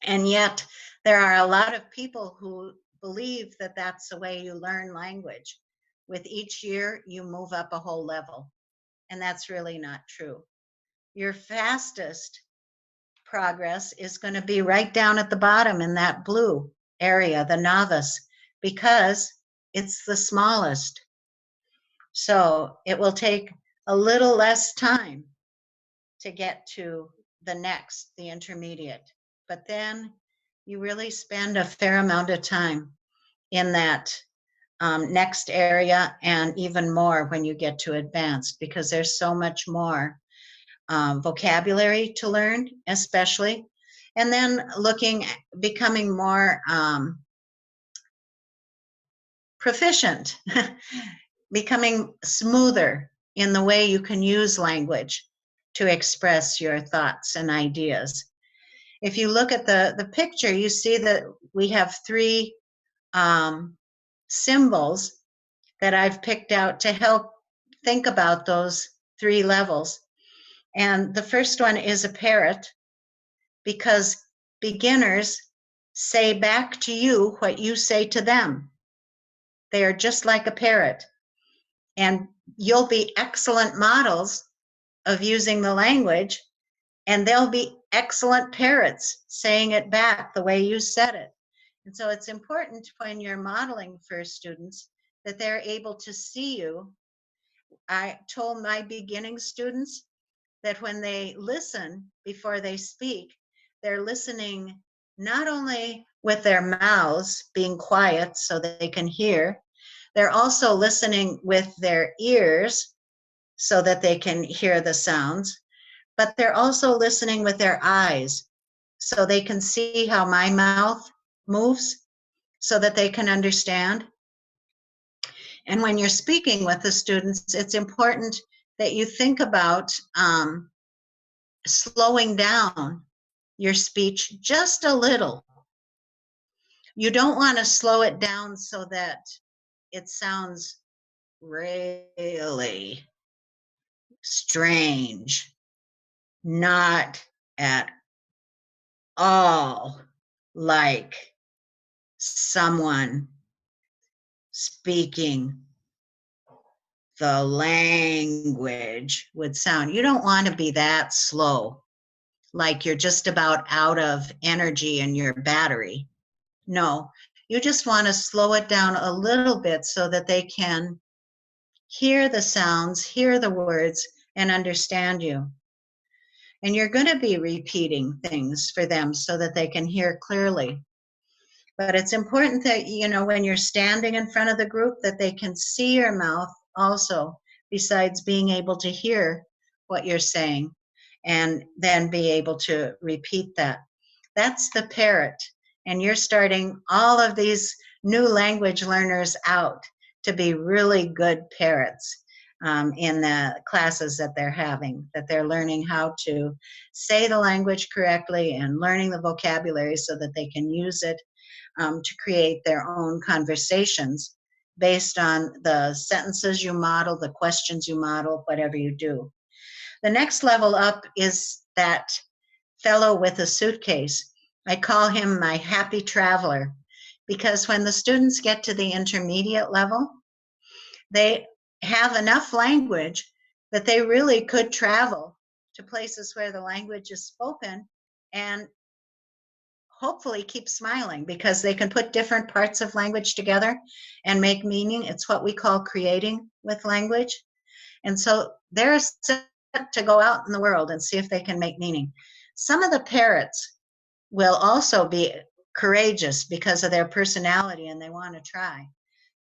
And yet, there are a lot of people who believe that that's the way you learn language. With each year, you move up a whole level. And that's really not true. Your fastest progress is going to be right down at the bottom in that blue area, the novice, because it's the smallest. So it will take a little less time to get to the next, the intermediate. But then you really spend a fair amount of time in that next area, and even more when you get to advanced, because there's so much more vocabulary to learn, especially. And then becoming more proficient, becoming smoother in the way you can use language to express your thoughts and ideas. If you look at the picture, you see that we have three symbols that I've picked out to help think about those three levels. And the first one is a parrot, because beginners say back to you what you say to them. They are just like a parrot. And you'll be excellent models of using the language, and they'll be excellent parrots saying it back the way you said it. And so it's important when you're modeling for students that they're able to see you. I told my beginning students that when they listen before they speak, they're listening not only with their mouths being quiet so that they can hear, they're also listening with their ears so that they can hear the sounds, but they're also listening with their eyes so they can see how my mouth moves so that they can understand. And when you're speaking with the students, it's important that you think about slowing down your speech just a little. You don't want to slow it down so that it sounds really strange, not at all like someone speaking the language would sound. You don't want to be that slow, like you're just about out of energy in your battery. No, you just want to slow it down a little bit so that they can hear the sounds, hear the words, and understand you. And you're going to be repeating things for them so that they can hear clearly. But it's important that, you know, when you're standing in front of the group, that they can see your mouth also, besides being able to hear what you're saying, and then be able to repeat that. That's the parrot. And you're starting all of these new language learners out to be really good parrots in the classes that they're having, that they're learning how to say the language correctly and learning the vocabulary so that they can use it to create their own conversations based on the sentences you model, the questions you model, whatever you do. The next level up is that fellow with a suitcase. I call him my happy traveler, because when the students get to the intermediate level, they have enough language that they really could travel to places where the language is spoken and hopefully keep smiling, because they can put different parts of language together and make meaning. It's what we call creating with language. And so they're set to go out in the world and see if they can make meaning. Some of the parrots will also be courageous because of their personality and they want to try.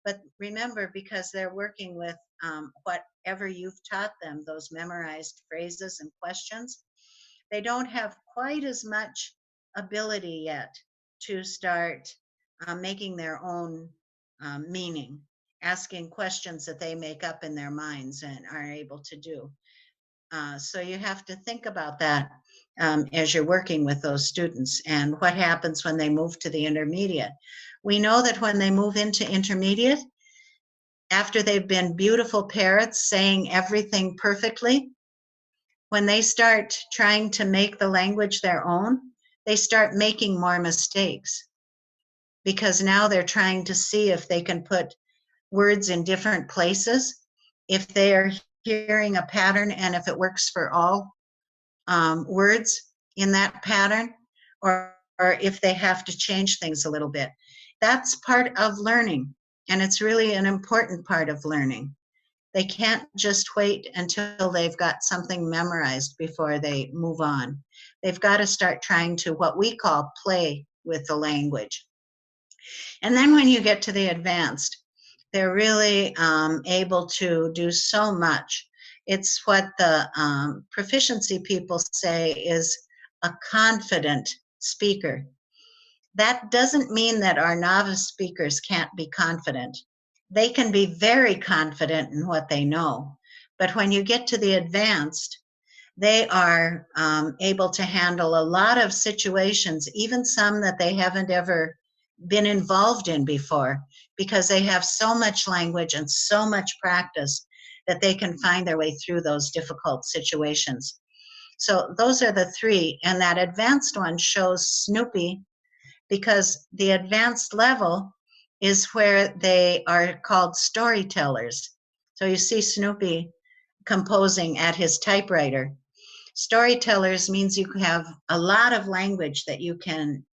But remember, because they're working with whatever you've taught them, those memorized phrases and questions, they don't have quite as much ability yet to start making their own meaning, asking questions that they make up in their minds and are able to do. So you have to think about that as you're working with those students, and what happens when they move to the intermediate. We know that when they move into intermediate, after they've been beautiful parrots saying everything perfectly, when they start trying to make the language their own, they start making more mistakes, because now they're trying to see if they can put words in different places, if they're hearing a pattern and if it works for all words in that pattern, or if they have to change things a little bit. That's part of learning, and it's really an important part of learning, They can't just wait until they've got something memorized before they move on. They've got to start trying to what we call play with the language. And then when you get to the advanced, they're really able to do so much. It's what the proficiency people say is a confident speaker. That doesn't mean that our novice speakers can't be confident. They can be very confident in what they know. But when you get to the advanced, they are able to handle a lot of situations, even some that they haven't ever been involved in before, because they have so much language and so much practice that they can find their way through those difficult situations. So those are the three, and that advanced one shows Snoopy, because the advanced level is where they are called storytellers. So you see Snoopy composing at his typewriter. Storytellers means you have a lot of language that you can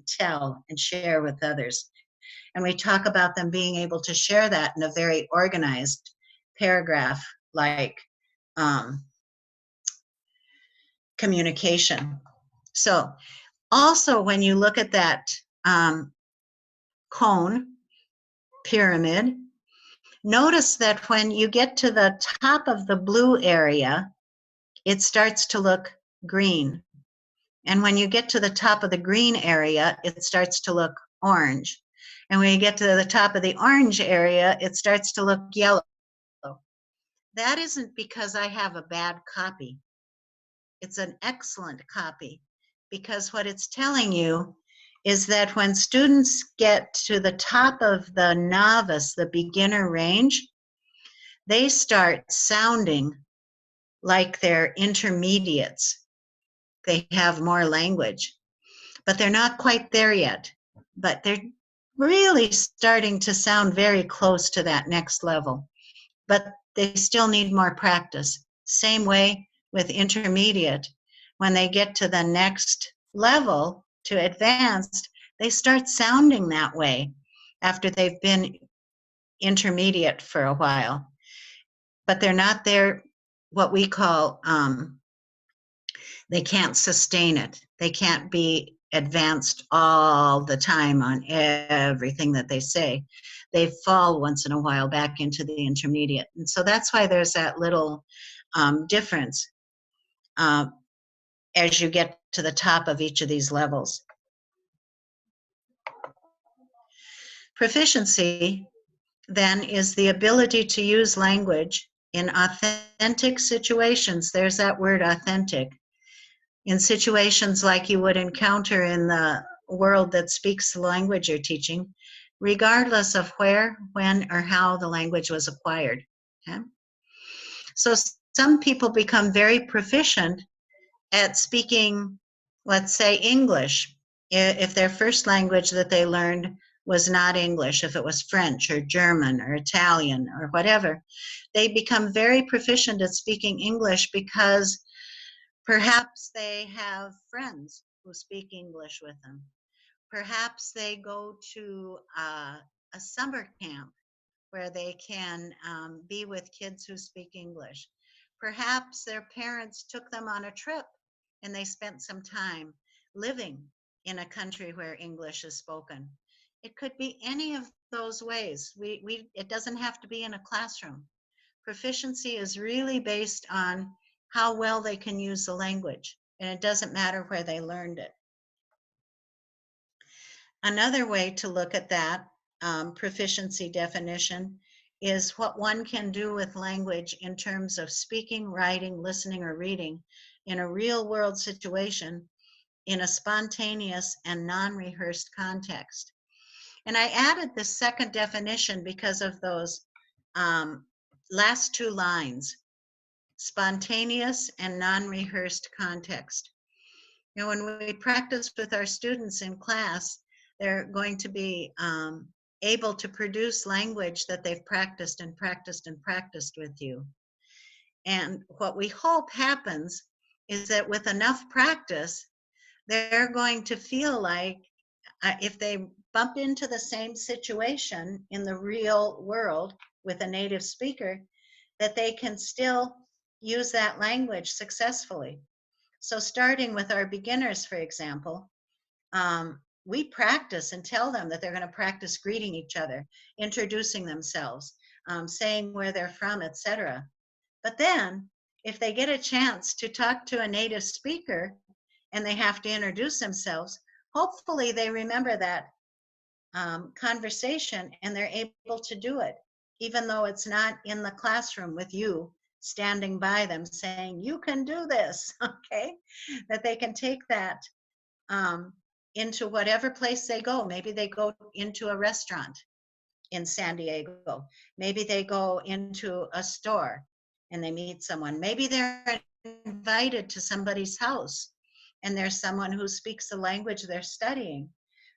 tell and share with others. And we talk about them being able to share that in a very organized paragraph like communication. So also when you look at that cone pyramid, notice that when you get to the top of the blue area, it starts to look green. And when you get to the top of the green area, it starts to look orange. And when you get to the top of the orange area, it starts to look yellow. That isn't because I have a bad copy. It's an excellent copy, because what it's telling you is that when students get to the top of the novice, the beginner range, they start sounding like they're intermediates. They have more language, but they're not quite there yet. But they're really starting to sound very close to that next level. But they still need more practice. Same way with intermediate. When they get to the next level, to advanced, they start sounding that way after they've been intermediate for a while. But they're not there, what we call, they can't sustain it. They can't be advanced all the time on everything that they say. They fall once in a while back into the intermediate. And so that's why there's that little difference as you get to the top of each of these levels. Proficiency, then, is the ability to use language in authentic situations. There's that word, authentic. In situations like you would encounter in the world that speaks the language you're teaching, regardless of where, when, or how the language was acquired. Okay? So some people become very proficient at speaking, let's say, English, if their first language that they learned was not English, if it was French or German or Italian or whatever. They become very proficient at speaking English because perhaps they have friends who speak English with them. Perhaps they go to a summer camp where they can be with kids who speak English. Perhaps their parents took them on a trip and they spent some time living in a country where English is spoken. It could be any of those ways. It doesn't have to be in a classroom. Proficiency is really based on how well they can use the language, and it doesn't matter where they learned it. Another way to look at that proficiency definition is what one can do with language in terms of speaking, writing, listening, or reading in a real world situation in a spontaneous and non-rehearsed context. And I added the second definition because of those last two lines, spontaneous and non-rehearsed context. You know, when we practice with our students in class, they're going to be able to produce language that they've practiced and practiced and practiced with you. And what we hope happens is that with enough practice, they're going to feel like if they bump into the same situation in the real world with a native speaker, that they can still use that language successfully. So starting with our beginners, for example, we practice and tell them that they're going to practice greeting each other, introducing themselves, saying where they're from, etc. But then if they get a chance to talk to a native speaker and they have to introduce themselves, hopefully they remember that conversation and they're able to do it, even though it's not in the classroom with you standing by them saying, you can do this, okay? That they can take that into whatever place they go. Maybe they go into a restaurant in San Diego. Maybe they go into a store and they meet someone. Maybe they're invited to somebody's house and there's someone who speaks the language they're studying.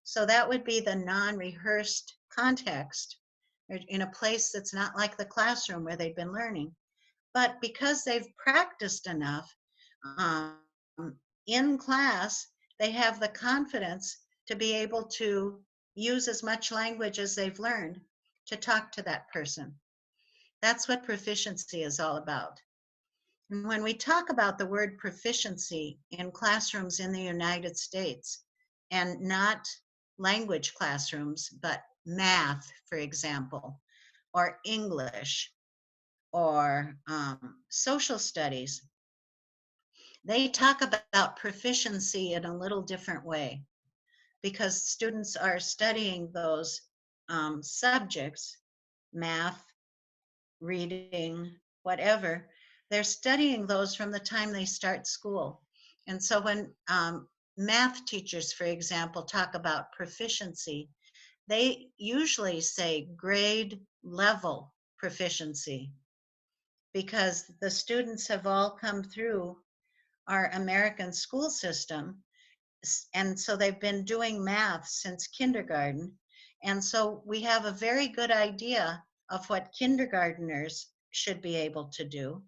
So that would be the non-rehearsed context in a place that's not like the classroom where they've been learning. But because they've practiced enough in class, they have the confidence to be able to use as much language as they've learned to talk to that person. That's what proficiency is all about. And when we talk about the word proficiency in classrooms in the United States, and not language classrooms, but math, for example, or English, or social studies, they talk about proficiency in a little different way, because students are studying those subjects, math, reading, whatever, they're studying those from the time they start school. And so when math teachers, for example, talk about proficiency, they usually say grade level proficiency, because the students have all come through our American school system. And so they've been doing math since kindergarten. And so we have a very good idea of what kindergarteners should be able to do.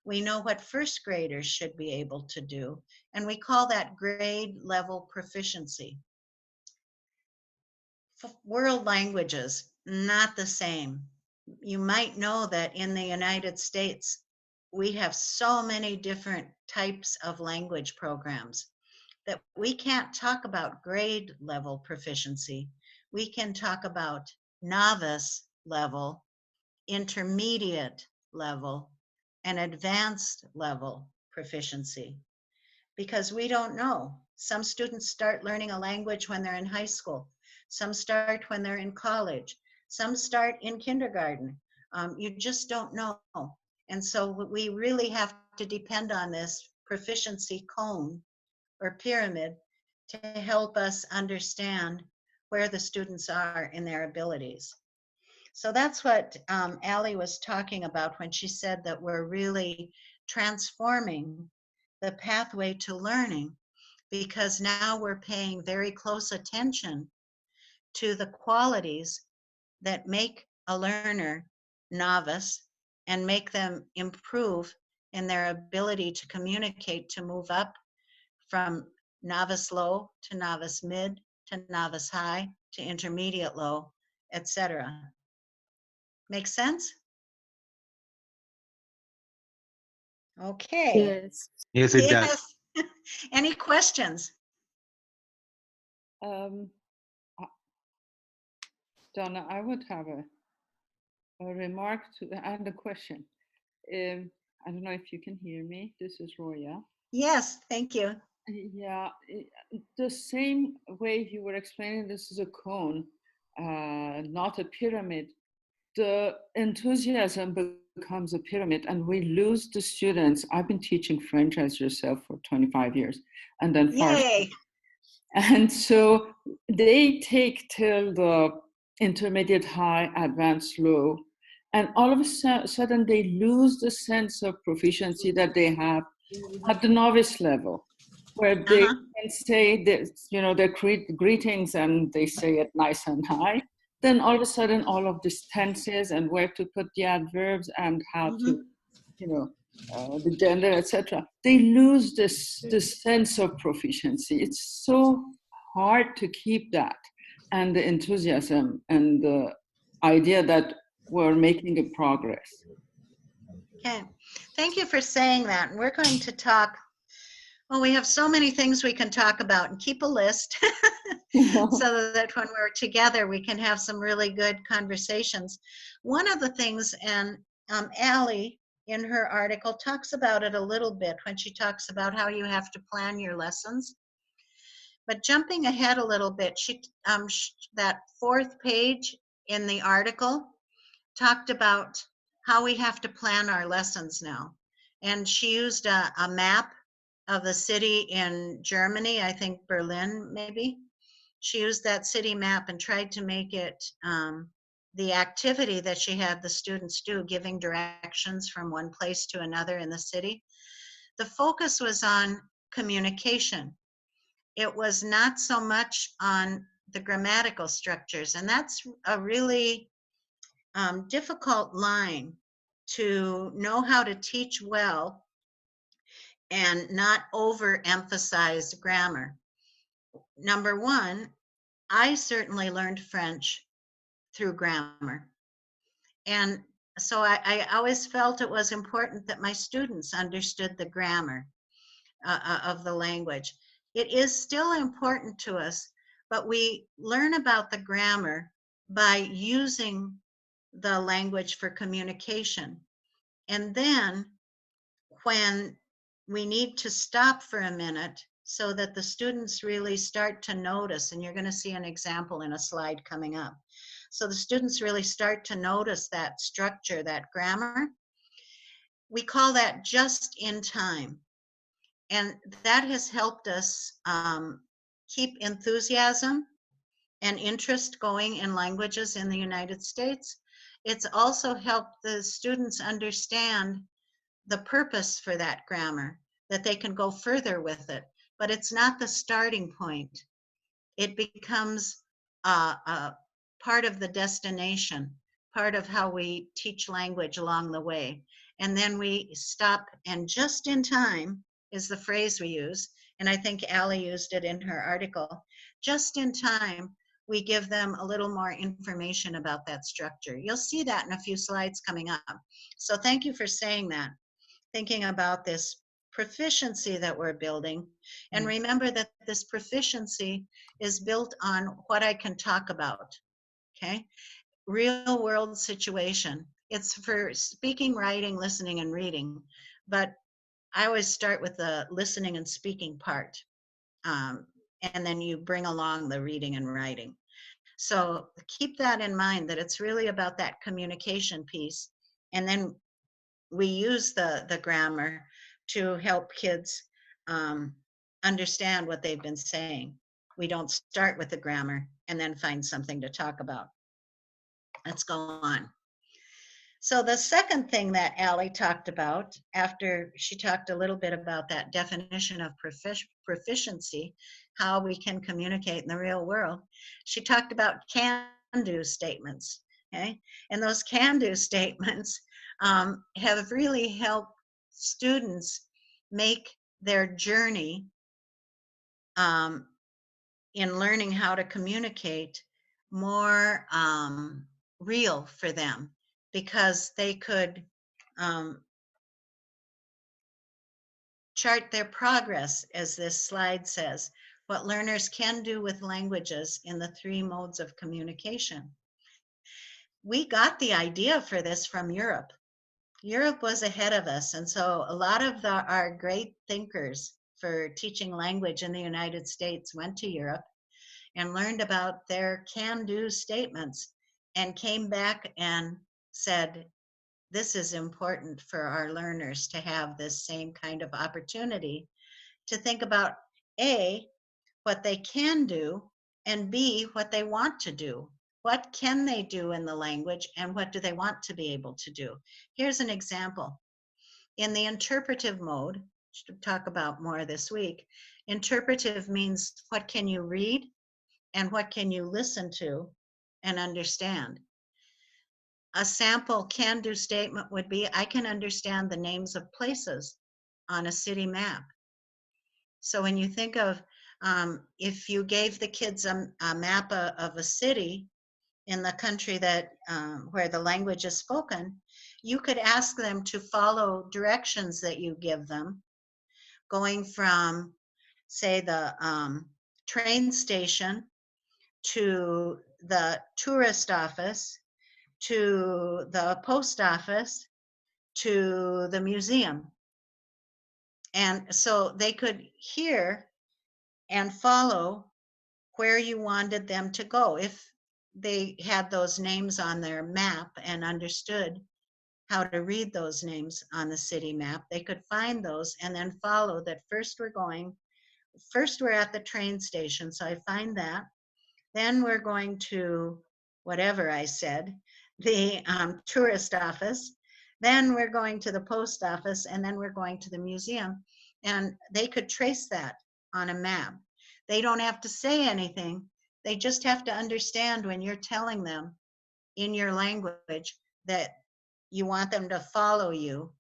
We know what first graders should be able to do. And we call that grade level proficiency. World languages, not the same. You might know that in the United States, we have so many different types of language programs that we can't talk about grade level proficiency. We can talk about novice level, intermediate level, and advanced level proficiency, because we don't know. Some students start learning a language when they're in high school. Some start when they're in college. Some start in kindergarten. You just don't know. And so we really have to depend on this proficiency cone or pyramid to help us understand where the students are in their abilities. So that's what Allie was talking about when she said that we're really transforming the pathway to learning, because now we're paying very close attention to the qualities that make a learner novice and make them improve in their ability to communicate, to move up from novice low to novice mid to novice high to intermediate low, etc. Make sense? Okay. Yes. Yes, it does. Any questions? Donna, I would have a remark to and a question. I don't know if you can hear me. This is Roya. Yes, thank you. Yeah, the same way you were explaining, this is a cone, not a pyramid. The enthusiasm becomes a pyramid and we lose the students. I've been teaching French as yourself for 25 years and then Farsi. Yay. And so they take till the intermediate high, advanced low, and all of a sudden they lose the sense of proficiency that they have at the novice level, where they can say that, you know, their greetings and they say it nice and high. Then all of a sudden, all of these tenses and where to put the adverbs and how to, you know, the gender, etc. They lose this sense of proficiency. It's so hard to keep that, and the enthusiasm and the idea that we're making a progress. Okay, thank you for saying that. And we're going to talk, well, we have so many things we can talk about, and keep a list so that when we're together, we can have some really good conversations. One of the things, and Allie in her article talks about it a little bit when she talks about how you have to plan your lessons. But jumping ahead a little bit, that fourth page in the article talked about how we have to plan our lessons now. And she used a map of the city in Germany, I think Berlin maybe. She used that city map and tried to make it the activity that she had the students do, giving directions from one place to another in the city. The focus was on communication. It was not so much on the grammatical structures, and that's a really difficult line to know how to teach well and not overemphasize grammar. Number one, I certainly learned French through grammar. And so I always felt it was important that my students understood the grammar of the language. It is still important to us, but we learn about the grammar by using the language for communication. And then when we need to stop for a minute so that the students really start to notice, and you're going to see an example in a slide coming up. So the students really start to notice that structure, that grammar. We call that just in time. And that has helped us keep enthusiasm and interest going in languages in the United States. It's also helped the students understand the purpose for that grammar, that they can go further with it. But it's not the starting point. It becomes a part of the destination, part of how we teach language along the way. And then we stop, and just in time is the phrase we use. And I think Allie used it in her article. Just in time, we give them a little more information about that structure. You'll see that in a few slides coming up. So thank you for saying that, thinking about this proficiency that we're building. And remember that this proficiency is built on what I can talk about, okay? Real world situation. It's for speaking, writing, listening, and reading. But I always start with the listening and speaking part. And then you bring along the reading and writing. So keep that in mind, that it's really about that communication piece. And then we use the grammar to help kids understand what they've been saying. We don't start with the grammar and then find something to talk about. Let's go on. So the second thing that Allie talked about, after she talked a little bit about that definition of proficiency, how we can communicate in the real world, she talked about can-do statements. Okay? And those can-do statements have really helped students make their journey in learning how to communicate more real for them, because they could chart their progress, as this slide says, what learners can do with languages in the 3 modes of communication. We got the idea for this from Europe. Europe was ahead of us, and so a lot of our great thinkers for teaching language in the United States went to Europe and learned about their can-do statements and came back and said, this is important for our learners to have this same kind of opportunity to think about A, what they can do, and B, what they want to do. What can they do in the language, and what do they want to be able to do? Here's an example. In the interpretive mode, which we'll talk about more this week, interpretive means what can you read and what can you listen to and understand. A sample can-do statement would be, I can understand the names of places on a city map. So when you think of, if you gave the kids a map of a city, in the country that where the language is spoken, you could ask them to follow directions that you give them, going from, say, the train station to the tourist office, to the post office, to the museum. And so they could hear and follow where you wanted them to go. If they had those names on their map and understood how to read those names on the city map, they could find those and then follow that. First we're at the train station, so I find that. Then we're going to whatever I said, the tourist office. Then we're going to the post office, and then we're going to the museum. And they could trace that on a map. They don't have to say anything. They just have to understand when you're telling them in your language that you want them to follow you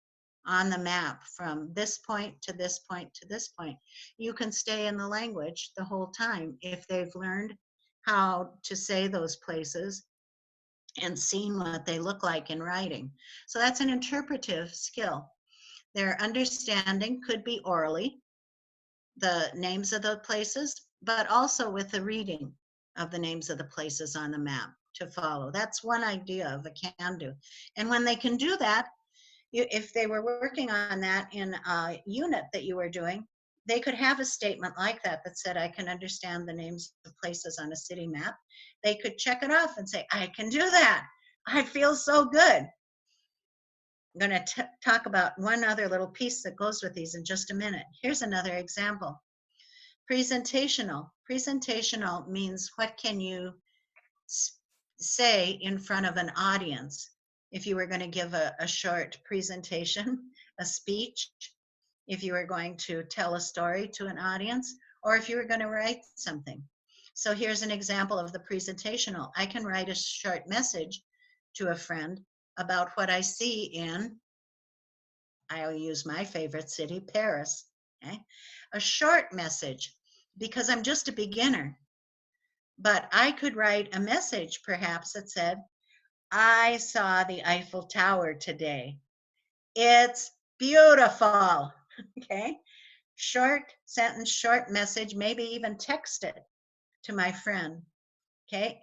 on the map from this point to this point to this point. You can stay in the language the whole time if they've learned how to say those places and seen what they look like in writing. So that's an interpretive skill. Their understanding could be orally, the names of the places, but also with the reading of the names of the places on the map to follow. That's one idea of a can do. And when they can do that, if they were working on that in a unit that you were doing, they could have a statement like that that said, I can understand the names of places on a city map. They could check it off and say, I can do that. I feel so good. I'm going to talk about one other little piece that goes with these in just a minute. Here's another example. Presentational. Presentational means what can you say in front of an audience. If you were going to give a short presentation, a speech, if you were going to tell a story to an audience, or if you were going to write something. So here's an example of the presentational. I can write a short message to a friend about what I see in, I'll use my favorite city, Paris. Okay? A short message, because I'm just a beginner. But I could write a message perhaps that said, I saw the Eiffel Tower today. It's beautiful. Okay? Short sentence, short message, maybe even text it to my friend. Okay?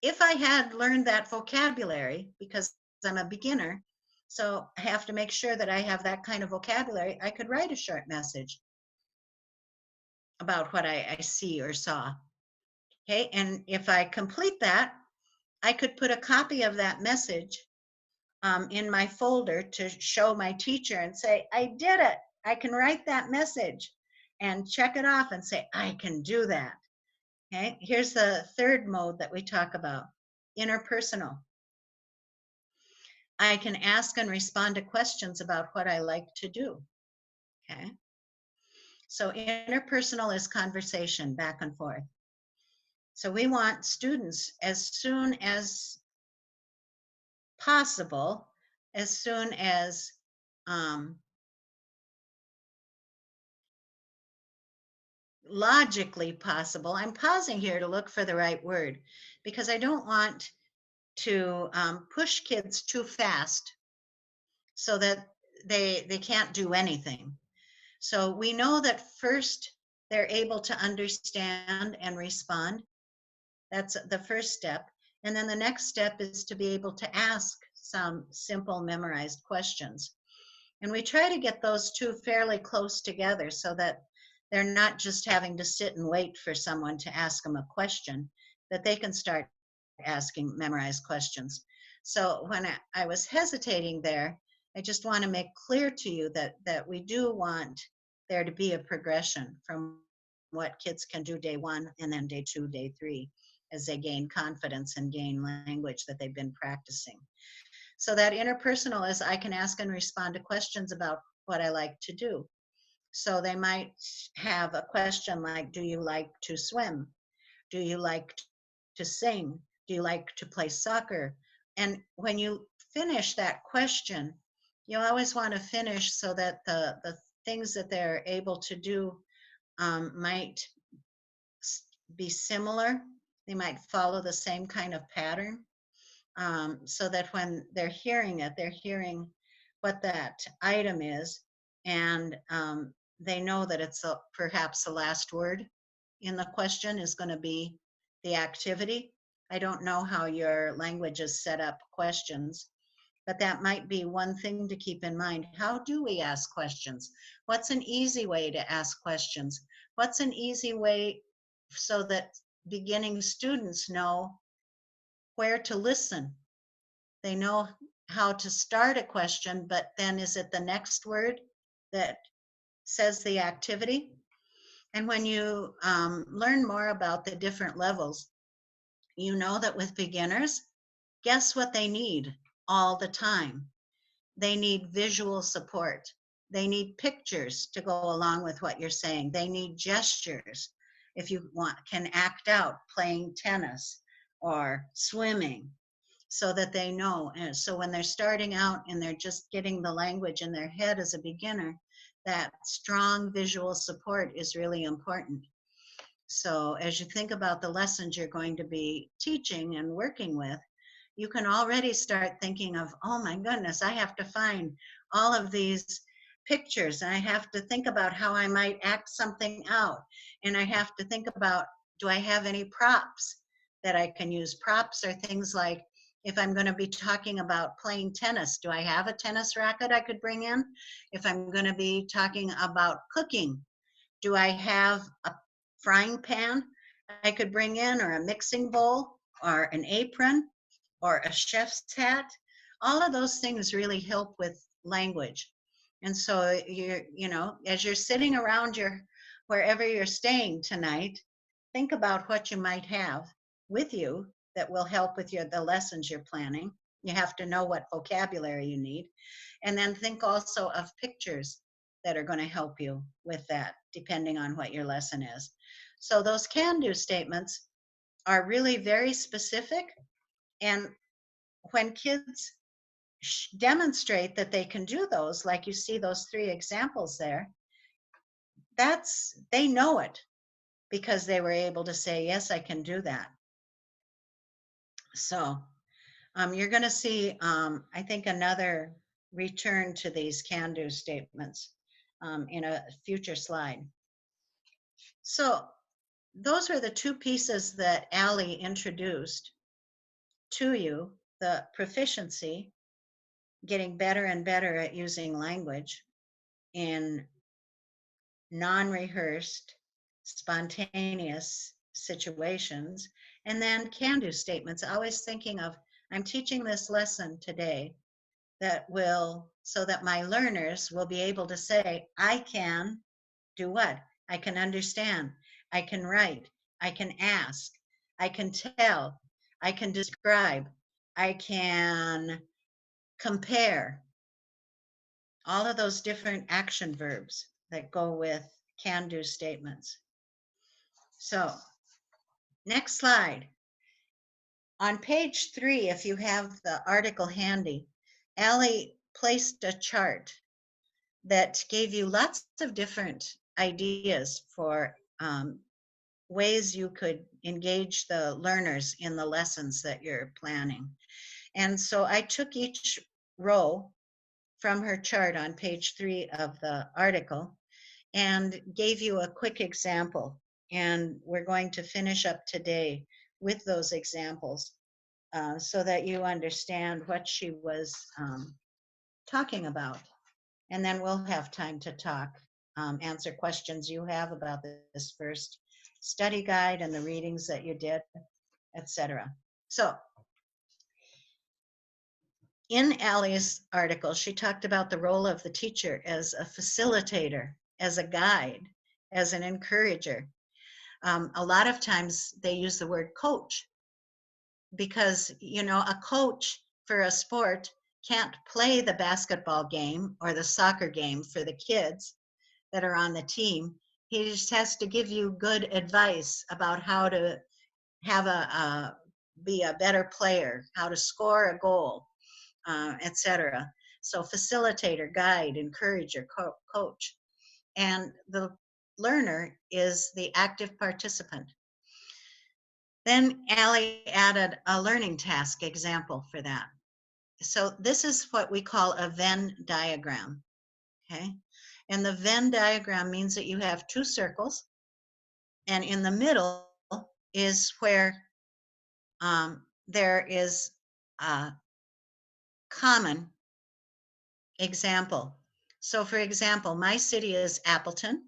If I had learned that vocabulary, because I'm a beginner, so I have to make sure that I have that kind of vocabulary, I could write a short message about what I see or saw. Okay? And if I complete that, I could put a copy of that message in my folder to show my teacher and say, I did it. I can write that message and check it off and say, I can do that. Okay, here's the third mode that we talk about, interpersonal. I can ask and respond to questions about what I like to do. Okay, so interpersonal is conversation back and forth. So we want students as soon as possible, as soon as logically possible. I'm pausing here to look for the right word because I don't want to push kids too fast so that they can't do anything. So we know that first they're able to understand and respond. That's the first step. And then the next step is to be able to ask some simple memorized questions. And we try to get those two fairly close together so that they're not just having to sit and wait for someone to ask them a question, that they can start asking memorized questions. So when I was hesitating there, I just want to make clear to you that we do want there to be a progression from what kids can do day one and then day two, day three, as they gain confidence and gain language that they've been practicing. So that interpersonal is I can ask and respond to questions about what I like to do. So they might have a question like, do you like to swim? Do you like to sing? Do you like to play soccer? And when you finish that question, you always want to finish so that the things that they're able to do might be similar They might follow the same kind of pattern, so that when they're hearing it, they're hearing what that item is, and they know that it's perhaps the last word in the question is going to be the activity. I don't know how your languages set up questions, but that might be one thing to keep in mind. How do we ask questions? What's an easy way to ask questions? What's an easy way so that beginning students know where to listen? They know how to start a question, but then is it the next word that says the activity? And when you learn more about the different levels, you know that with beginners, guess what they need all the time? They need visual support. They need pictures to go along with what you're saying. They need gestures. If you can act out playing tennis or swimming, so that they know. And so when they're starting out and they're just getting the language in their head as a beginner, that strong visual support is really important. So as you think about the lessons you're going to be teaching and working with, you can already start thinking of, oh my goodness, I have to find all of these pictures, and I have to think about how I might act something out. And I have to think about, do I have any props that I can use? Props are things like, if I'm going to be talking about playing tennis, do I have a tennis racket I could bring in? If I'm going to be talking about cooking, do I have a frying pan I could bring in, or a mixing bowl, or an apron, or a chef's hat? All of those things really help with language. And so as you're sitting around wherever you're staying tonight, think about what you might have with you that will help with the lessons you're planning. You have to know what vocabulary you need. And then think also of pictures that are going to help you with that, depending on what your lesson is. So those can-do statements are really very specific. And when kids demonstrate that they can do those, like you see those 3 examples there, they know it because they were able to say, yes, I can do that. So you're going to see, I think, another return to these can-do statements in a future slide. So those were the 2 pieces that Allie introduced to you: the proficiency, getting better and better at using language in non-rehearsed, spontaneous situations, and then can-do statements, always thinking of, I'm teaching this lesson today so that my learners will be able to say, I can do what? I can understand, I can write, I can ask, I can tell, I can describe, I can compare. All of those different action verbs that go with can-do statements. So, next slide. On page 3, if you have the article handy, Allie placed a chart that gave you lots of different ideas for ways you could engage the learners in the lessons that you're planning. And so I took each row from her chart on page 3 of the article and gave you a quick example. And we're going to finish up today with those examples so that you understand what she was talking about. And then we'll have time to talk, answer questions you have about this first study guide and the readings that you did, etc. So in Allie's article, she talked about the role of the teacher as a facilitator, as a guide, as an encourager. A lot of times they use the word coach because, a coach for a sport can't play the basketball game or the soccer game for the kids that are on the team. He just has to give you good advice about how to be a better player, how to score a goal, etc. So facilitator, guide, encourager, coach. And the learner is the active participant. Then Allie added a learning task example for that. So this is what we call a Venn diagram, okay? And the Venn diagram means that you have two circles, and in the middle is where there is a common example. So for example, my city is Appleton,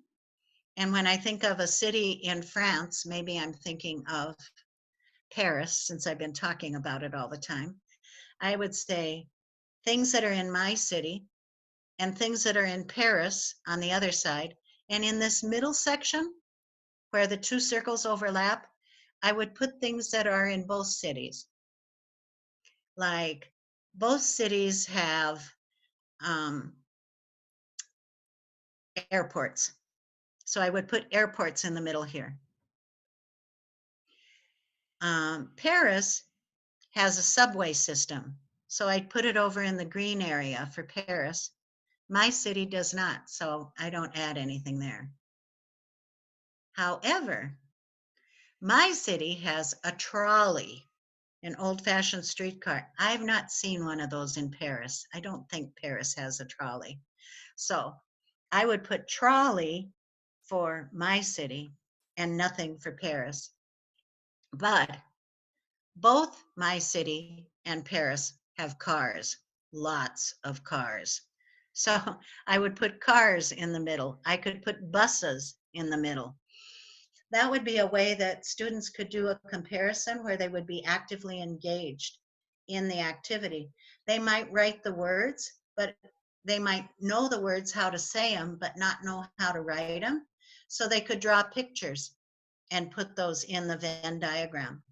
and when I think of a city in France, maybe I'm thinking of Paris, since I've been talking about it all the time. I would say things that are in my city and things that are in Paris on the other side. And in this middle section, where the two circles overlap, I would put things that are in both cities. Like both cities have airports. So I would put airports in the middle here. Paris has a subway system. So I'd put it over in the green area for Paris. My city does not, so I don't add anything there. However, my city has a trolley, an old-fashioned streetcar. I've not seen one of those in Paris. I don't think Paris has a trolley. So I would put trolley for my city and nothing for Paris. But both my city and Paris have cars, lots of cars. So I would put cars in the middle. I could put buses in the middle. That would be a way that students could do a comparison where they would be actively engaged in the activity. They might write the words, but they might know the words, how to say them, but not know how to write them. So they could draw pictures and put those in the Venn diagram.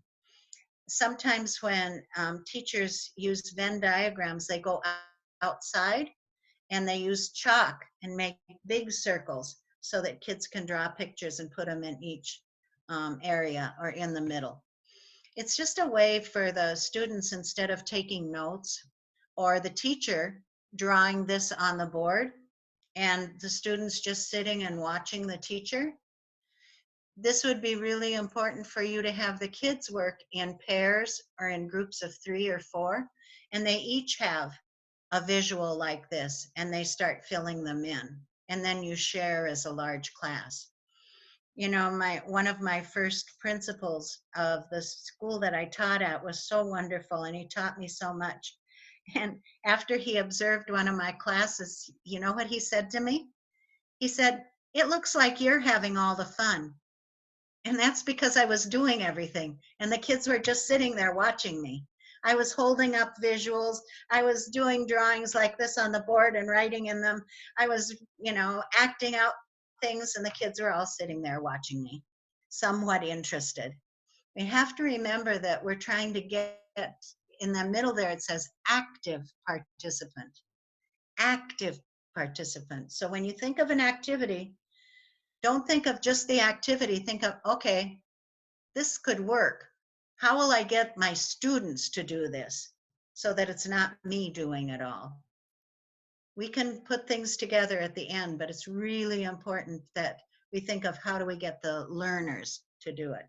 Sometimes when teachers use Venn diagrams, they go outside and they use chalk and make big circles so that kids can draw pictures and put them in each area or in the middle. It's just a way for the students, instead of taking notes or the teacher drawing this on the board and the students just sitting and watching the teacher, this would be really important for you to have the kids work in pairs or in groups of 3 or 4, and they each have a visual like this, and they start filling them in, and then you share as a large class. You know, one of my first principals of the school that I taught at was so wonderful, and he taught me so much. And after he observed one of my classes, you know what he said to me? He said, "It looks like you're having all the fun." And that's because I was doing everything, and the kids were just sitting there watching me. I was holding up visuals. I was doing drawings like this on the board and writing in them. I was, you know, acting out things, and the kids were all sitting there watching me, somewhat interested. We have to remember that we're trying to get, in the middle there it says active participant. Active participant. So when you think of an activity, don't think of just the activity. Think of, okay, this could work. How will I get my students to do this so that it's not me doing it all? We can put things together at the end, but it's really important that we think of how do we get the learners to do it.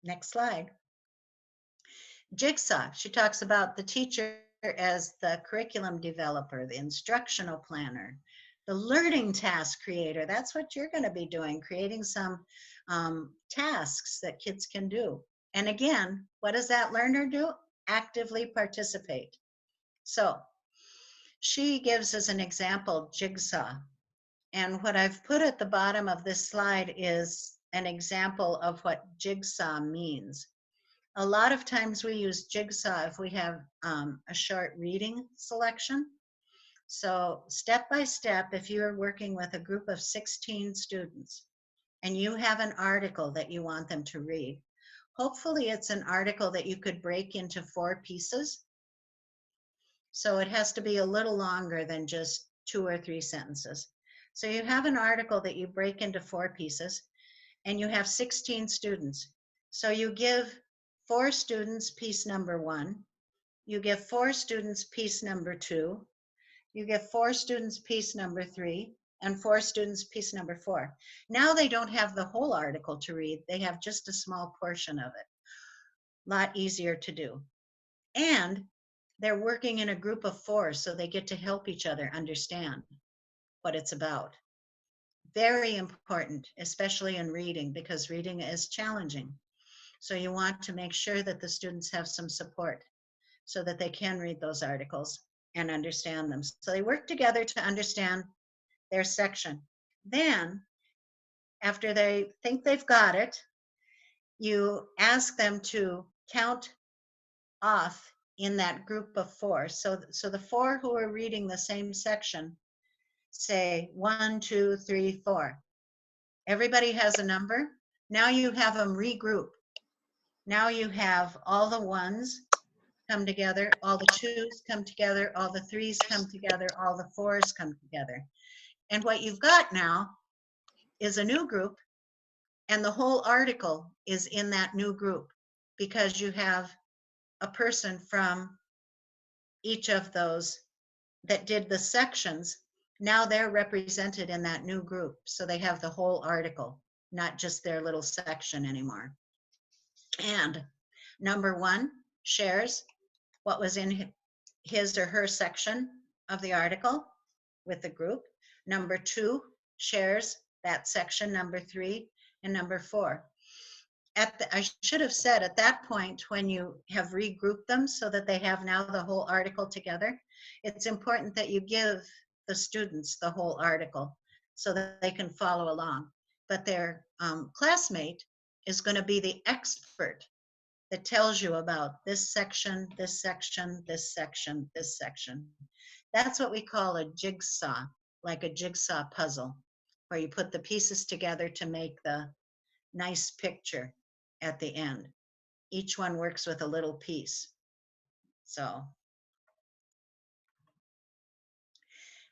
Next slide. Jigsaw. She talks about the teacher as the curriculum developer, the instructional planner, the learning task creator. That's what you're going to be doing, creating some tasks that kids can do. And again, what does that learner do? Actively participate. So she gives as an example Jigsaw. And what I've put at the bottom of this slide is an example of what Jigsaw means. A lot of times we use Jigsaw if we have a short reading selection. So step by step, if you're working with a group of 16 students and you have an article that you want them to read, hopefully it's an article that you could break into 4 pieces. So it has to be a little longer than just 2 or 3 sentences. So you have an article that you break into 4 pieces, and you have 16 students. So you give 4 students piece number 1, you give 4 students piece number 2, you give 4 students piece number 3, and 4 students piece number 4. Now they don't have the whole article to read. They have just a small portion of it. A lot easier to do. And they're working in a group of 4, so they get to help each other understand what it's about. Very important, especially in reading, because reading is challenging. So you want to make sure that the students have some support so that they can read those articles and understand them. So they work together to understand their section. Then, after they think they've got it, you ask them to count off in that group of 4. So the 4 who are reading the same section say 1, 2, 3, 4. Everybody has a number. Now you have them regroup. Now you have all the 1s come together, all the 2s come together, all the 3s come together, all the 4s come together. And what you've got now is a new group, and the whole article is in that new group because you have a person from each of those that did the sections. Now they're represented in that new group, so they have the whole article, not just their little section anymore. And number 1 shares what was in his or her section of the article with the group. Number 2 shares that section, number 3, and number 4. I should have said at that point, when you have regrouped them so that they have now the whole article together, it's important that you give the students the whole article so that they can follow along. But their classmate is going to be the expert that tells you about this section, this section, this section, this section. That's what we call a jigsaw, like a jigsaw puzzle, where you put the pieces together to make the nice picture at the end. Each one works with a little piece. So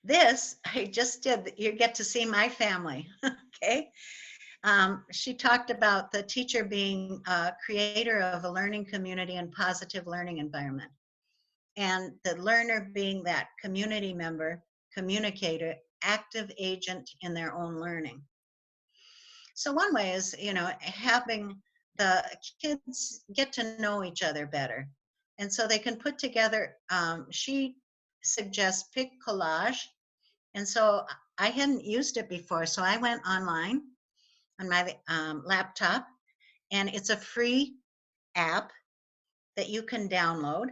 this, I just did, you get to see my family, okay? She talked about the teacher being a creator of a learning community and positive learning environment. And the learner being that community member, communicator, active agent in their own learning. So one way is, having the kids get to know each other better. And so they can put together, she suggests pic collage. And so I hadn't used it before, so I went online on my laptop, and it's a free app that you can download.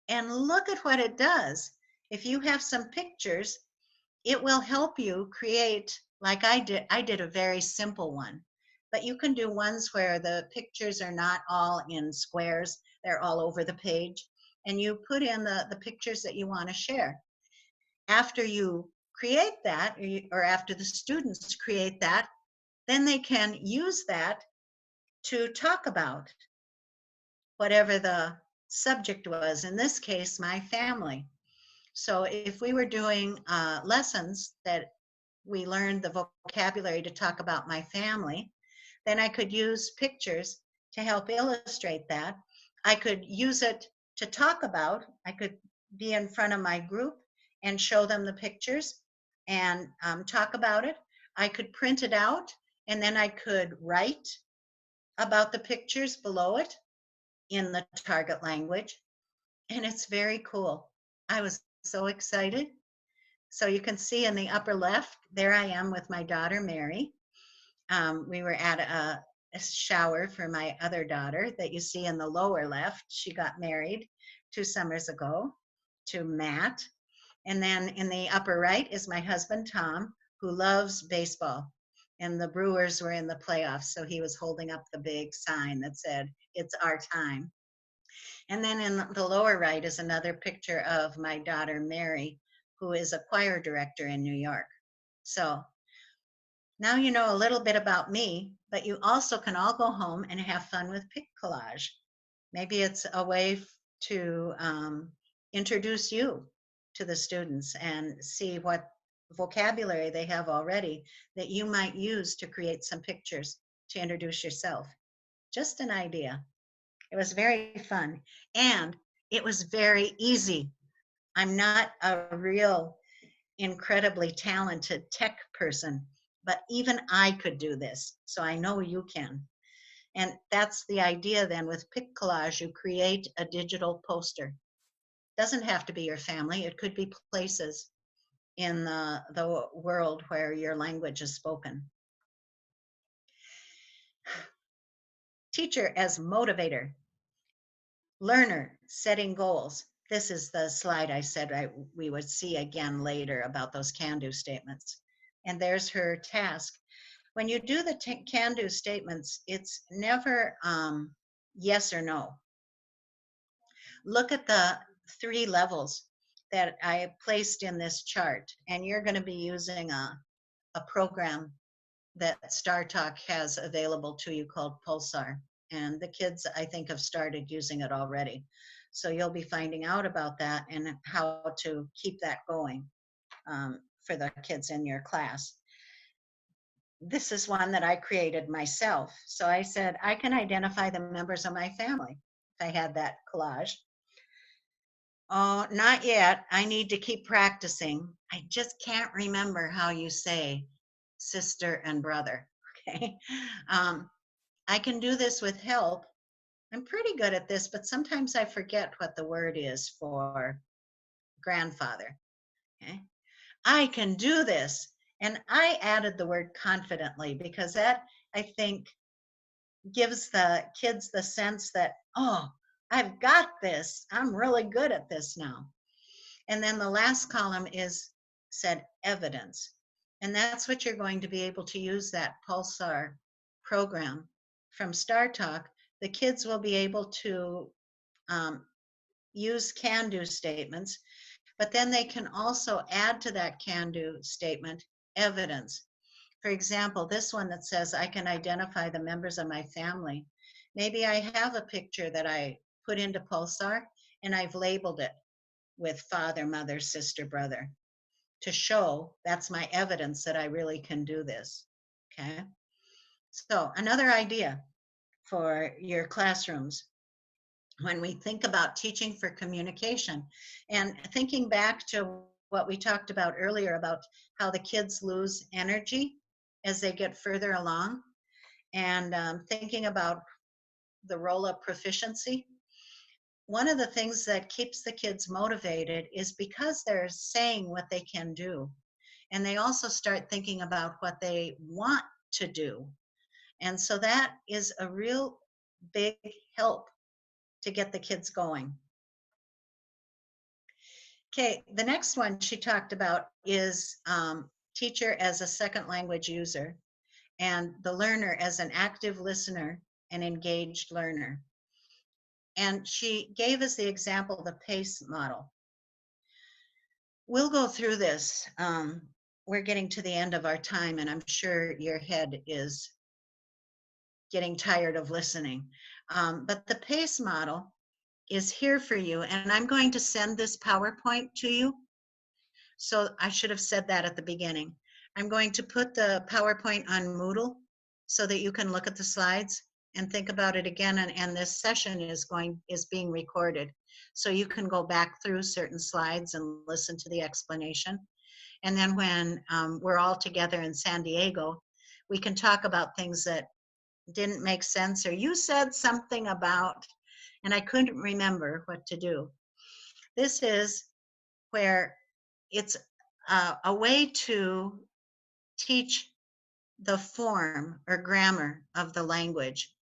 And look at what it does. If you have some pictures, it will help you create, like I did a very simple one. But you can do ones where the pictures are not all in squares, they're all over the page. And you put in the pictures that you want to share. After you create that, or after the students create that, then they can use that to talk about whatever the subject was. In this case, my family. So if we were doing lessons that we learned the vocabulary to talk about my family, then I could use pictures to help illustrate that. I could use it to talk about. I could be in front of my group and show them the pictures and talk about it. I could print it out, and then I could write about the pictures below it in the target language. And it's very cool. I was so excited. So you can see in the upper left, there I am with my daughter, Mary. We were at a shower for my other daughter that you see in the lower left. She got married 2 summers ago to Matt. And then in the upper right is my husband, Tom, who loves baseball. And the Brewers were in the playoffs, so he was holding up the big sign that said, "It's our time." And then in the lower right is another picture of my daughter, Mary, who is a choir director in New York. So now you know a little bit about me, but you also can all go home and have fun with pic collage. Maybe it's a way to introduce you to the students and see what vocabulary they have already that you might use to create some pictures to introduce yourself. Just an idea. It was very fun, and it was very easy. I'm not a real incredibly talented tech person, but even I could do this, so I know you can. And that's the idea then with Pic Collage, you create a digital poster. Doesn't have to be your family, it could be places in the world where your language is spoken. Teacher as motivator. Learner setting goals. This is the slide I said we would see again later about those can-do statements. And there's her task. When you do the can-do statements, it's never yes or no. Look at the 3 levels that I placed in this chart, and you're going to be using a program that STARTALK has available to you called Pulsar. And the kids, I think, have started using it already. So you'll be finding out about that and how to keep that going for the kids in your class. This is one that I created myself. So I said, I can identify the members of my family if I had that collage. Oh, not yet. I need to keep practicing. I just can't remember how you say sister and brother. Okay. I can do this with help. I'm pretty good at this, but sometimes I forget what the word is for grandfather. Okay. I can do this. And I added the word confidently because that, I think, gives the kids the sense that, oh, I've got this. I'm really good at this now. And then the last column is said evidence. And that's what you're going to be able to use that Pulsar program from STARTALK. The kids will be able to use can-do statements, but then they can also add to that can-do statement evidence. For example, this one that says, I can identify the members of my family. Maybe I have a picture that I put into Pulsar and I've labeled it with father, mother, sister, brother to show that's my evidence that I really can do this. Okay. So another idea for your classrooms when we think about teaching for communication and thinking back to what we talked about earlier about how the kids lose energy as they get further along, and thinking about the role of proficiency. One of the things that keeps the kids motivated is because they're saying what they can do. And they also start thinking about what they want to do. And so that is a real big help to get the kids going. Okay, the next one she talked about is teacher as a second language user and the learner as an active listener and engaged learner. And she gave us the example of the PACE model. We'll go through this. We're getting to the end of our time, and I'm sure your head is getting tired of listening. But the PACE model is here for you, and I'm going to send this PowerPoint to you. So I should have said that at the beginning. I'm going to put the PowerPoint on Moodle so that you can look at the slides and think about it again. And this session is being recorded. So you can go back through certain slides and listen to the explanation. And then when we're all together in San Diego, we can talk about things that didn't make sense or you said something about, and I couldn't remember what to do. This is where it's a way to teach the form or grammar of the language,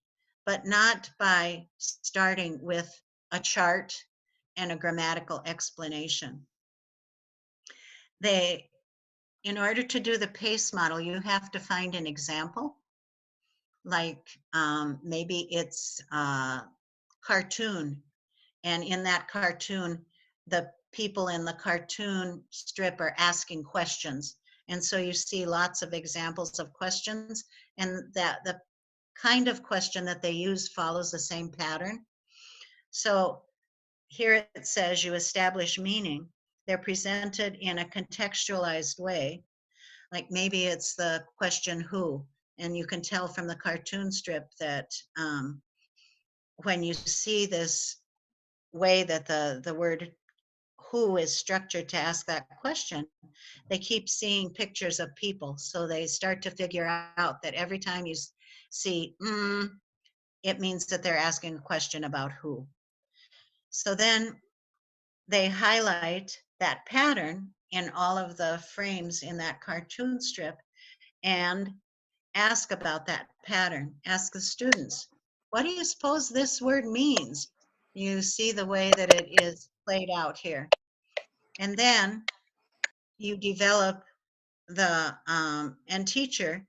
but not by starting with a chart and a grammatical explanation. In order to do the PACE model, you have to find an example, like maybe it's a cartoon, and in that cartoon, the people in the cartoon strip are asking questions. And so you see lots of examples of questions, and that the kind of question that they use follows the same pattern. So here it says you establish meaning. They're presented in a contextualized way. Like maybe it's the question who, and you can tell from the cartoon strip that when you see this way that the word who is structured to ask that question, they keep seeing pictures of people. So they start to figure out that every time you see, it means that they're asking a question about who. So then they highlight that pattern in all of the frames in that cartoon strip and ask about that pattern. Ask the students, what do you suppose this word means? You see the way that it is played out here. And then you develop the, and teacher,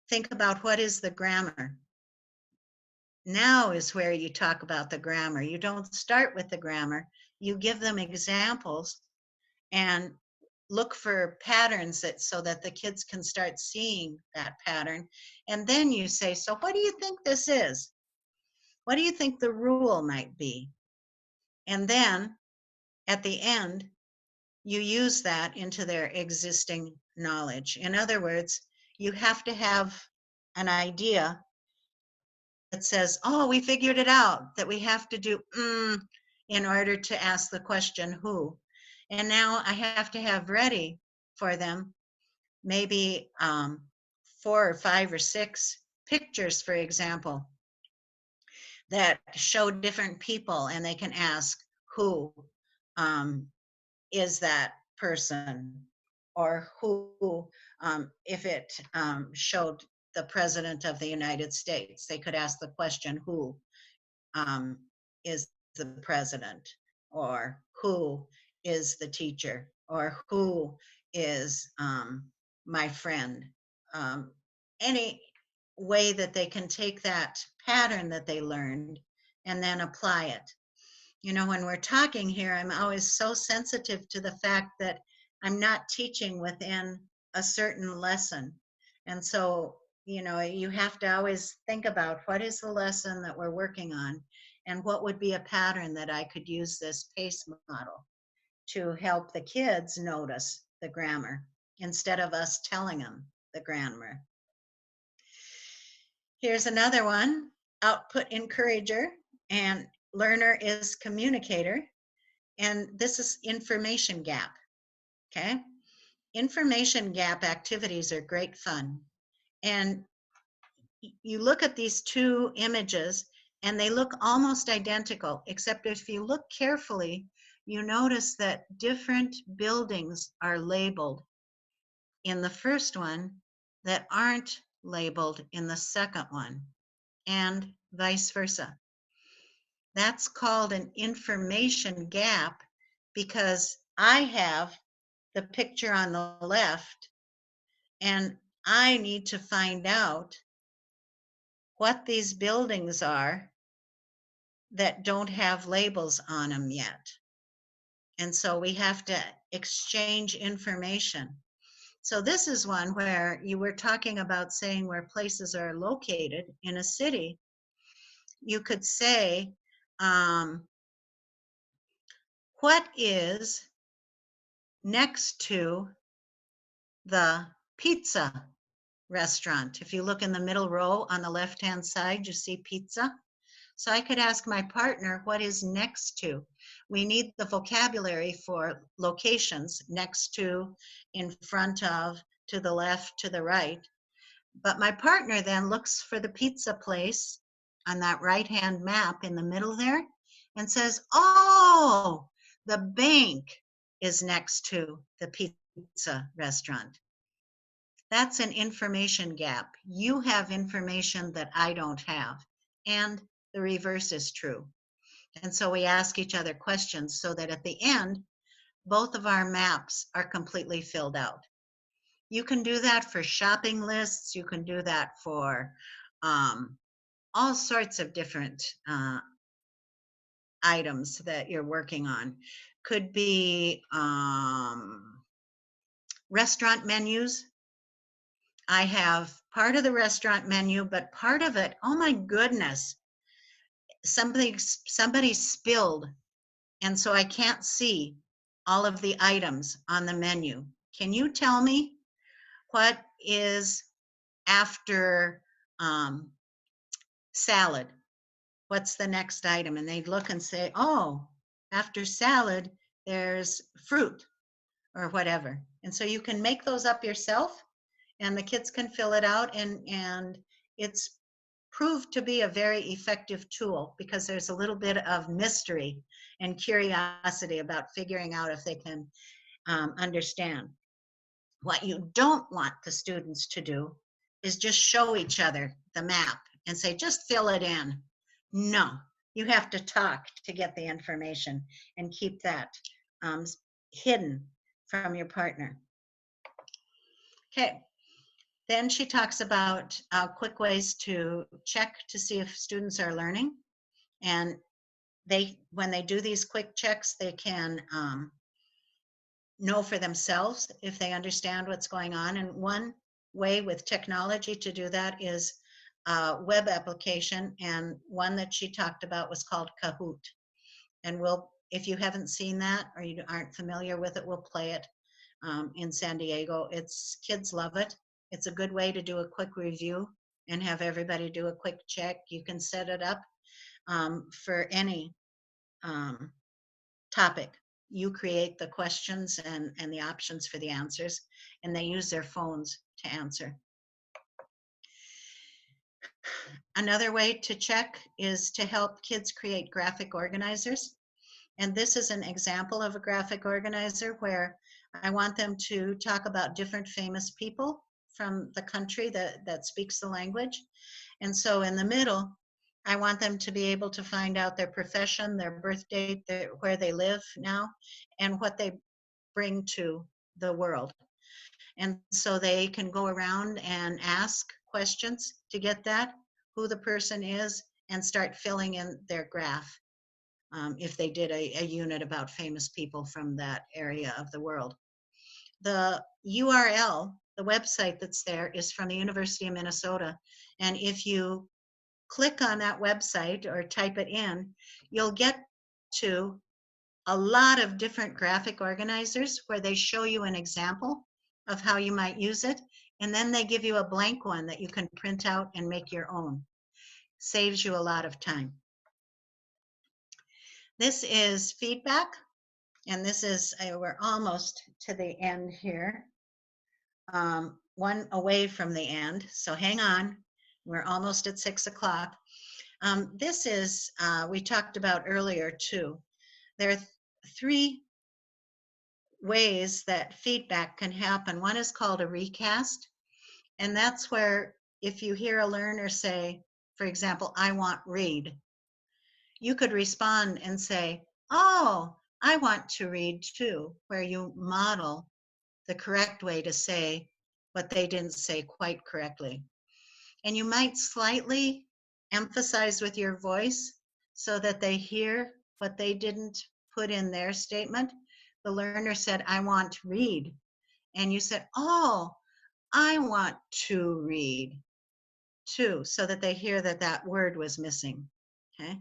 think about what is the grammar. Now is where you talk about the grammar. You don't start with the grammar. You give them examples and look for patterns so that the kids can start seeing that pattern. And then you say, so what do you think this is? What do you think the rule might be? And then at the end, you use that into their existing knowledge. In other words, you have to have an idea that says, oh, we figured it out, that we have to do in order to ask the question who. And now I have to have ready for them maybe 4 or 5 or 6 pictures, for example, that show different people, and they can ask who is that person, or who, if it showed the President of the United States, they could ask the question, who is the president, or who is the teacher, or who is my friend. Any way that they can take that pattern that they learned and then apply it. You know, when we're talking here, I'm always so sensitive to the fact that I'm not teaching within a certain lesson. And so, you know, you have to always think about what is the lesson that we're working on, and what would be a pattern that I could use this PACE model to help the kids notice the grammar instead of us telling them the grammar. Here's another one, output encourager, and learner is communicator. And this is information gap, okay? Information gap activities are great fun. And you look at these 2 images and they look almost identical, except if you look carefully, you notice that different buildings are labeled in the first one that aren't labeled in the second one, and vice versa. That's called an information gap, because I have the picture on the left and I need to find out what these buildings are that don't have labels on them yet. And so we have to exchange information. So this is one where you were talking about saying where places are located in a city. You could say, what is next to the pizza restaurant? If you look in the middle row on the left-hand side, you see pizza. So I could ask my partner, what is next to? We need the vocabulary for locations: next to, in front of, to the left, to the right. But my partner then looks for the pizza place on that right-hand map in the middle there and says, oh, the bank is next to the pizza restaurant. That's an information gap. You have information that I don't have, and the reverse is true. And so we ask each other questions so that at the end, both of our maps are completely filled out. You can do that for shopping lists. You can do that for all sorts of different items that you're working on. Could be restaurant menus. I have part of the restaurant menu, but part of it, oh my goodness, somebody spilled, and so I can't see all of the items on the menu. Can you tell me what is after salad? What's the next item? And they'd look and say, oh, after salad there's fruit, or whatever. And so you can make those up yourself, and the kids can fill it out, and it's proved to be a very effective tool because there's a little bit of mystery and curiosity about figuring out if they can understand. What you don't want the students to do is just show each other the map and say, just fill it in. No, you have to talk to get the information and keep that hidden from your partner. Okay, then she talks about quick ways to check to see if students are learning. And when they do these quick checks, they can know for themselves if they understand what's going on. And one way with technology to do that is a web application, and one that she talked about was called Kahoot. And if you haven't seen that or you aren't familiar with it, we'll play it in San Diego. Kids love it. It's a good way to do a quick review and have everybody do a quick check. You can set it up for any topic. You create the questions and the options for the answers, and they use their phones to answer. Another way to check is to help kids create graphic organizers. And this is an example of a graphic organizer where I want them to talk about different famous people from the country that speaks the language. And so in the middle, I want them to be able to find out their profession, their birth date, where they live now, and what they bring to the world. And so they can go around and ask questions to get that, who the person is, and start filling in their graph if they did a unit about famous people from that area of the world. The URL, the website that's there, is from the University of Minnesota. And if you click on that website or type it in, you'll get to a lot of different graphic organizers where they show you an example of how you might use it, and then they give you a blank one that you can print out and make your own. Saves you a lot of time. This is feedback, and this is, we're almost to the end here. One away from the end, so hang on. We're almost at 6 o'clock. This is, we talked about earlier too. There are 3 ways that feedback can happen. One is called a recast, and that's where if you hear a learner say, for example, I want read, you could respond and say, oh, I want to read too, where you model the correct way to say what they didn't say quite correctly. And you might slightly emphasize with your voice so that they hear what they didn't put in their statement. The learner said, I want to read. And you said, oh, I want to read too, so that they hear that that word was missing. Okay.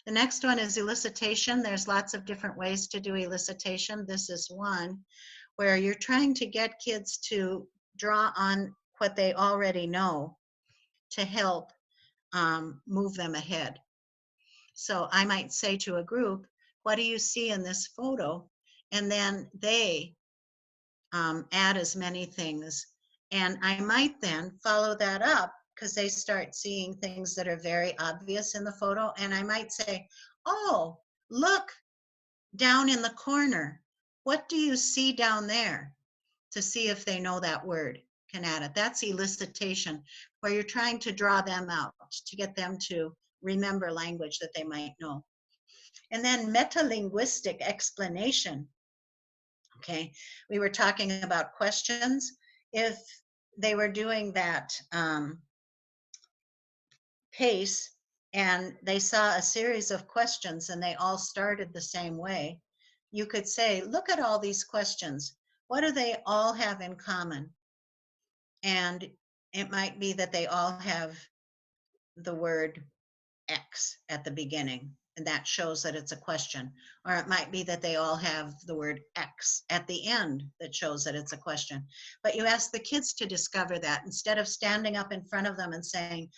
The next one is elicitation. There's lots of different ways to do elicitation. This is one where you're trying to get kids to draw on what they already know to help move them ahead. So I might say to a group, what do you see in this photo? And then they add as many things. And I might then follow that up because they start seeing things that are very obvious in the photo. And I might say, oh, look down in the corner. What do you see down there? To see if they know that word, can add it. That's elicitation, where you're trying to draw them out to get them to remember language that they might know. And then metalinguistic explanation. Okay, we were talking about questions. If they were doing that pace and they saw a series of questions and they all started the same way, you could say, look at all these questions. What do they all have in common? And it might be that they all have the word X at the beginning, and that shows that it's a question. Or it might be that they all have the word X at the end that shows that it's a question. But you ask the kids to discover that instead of standing up in front of them and saying,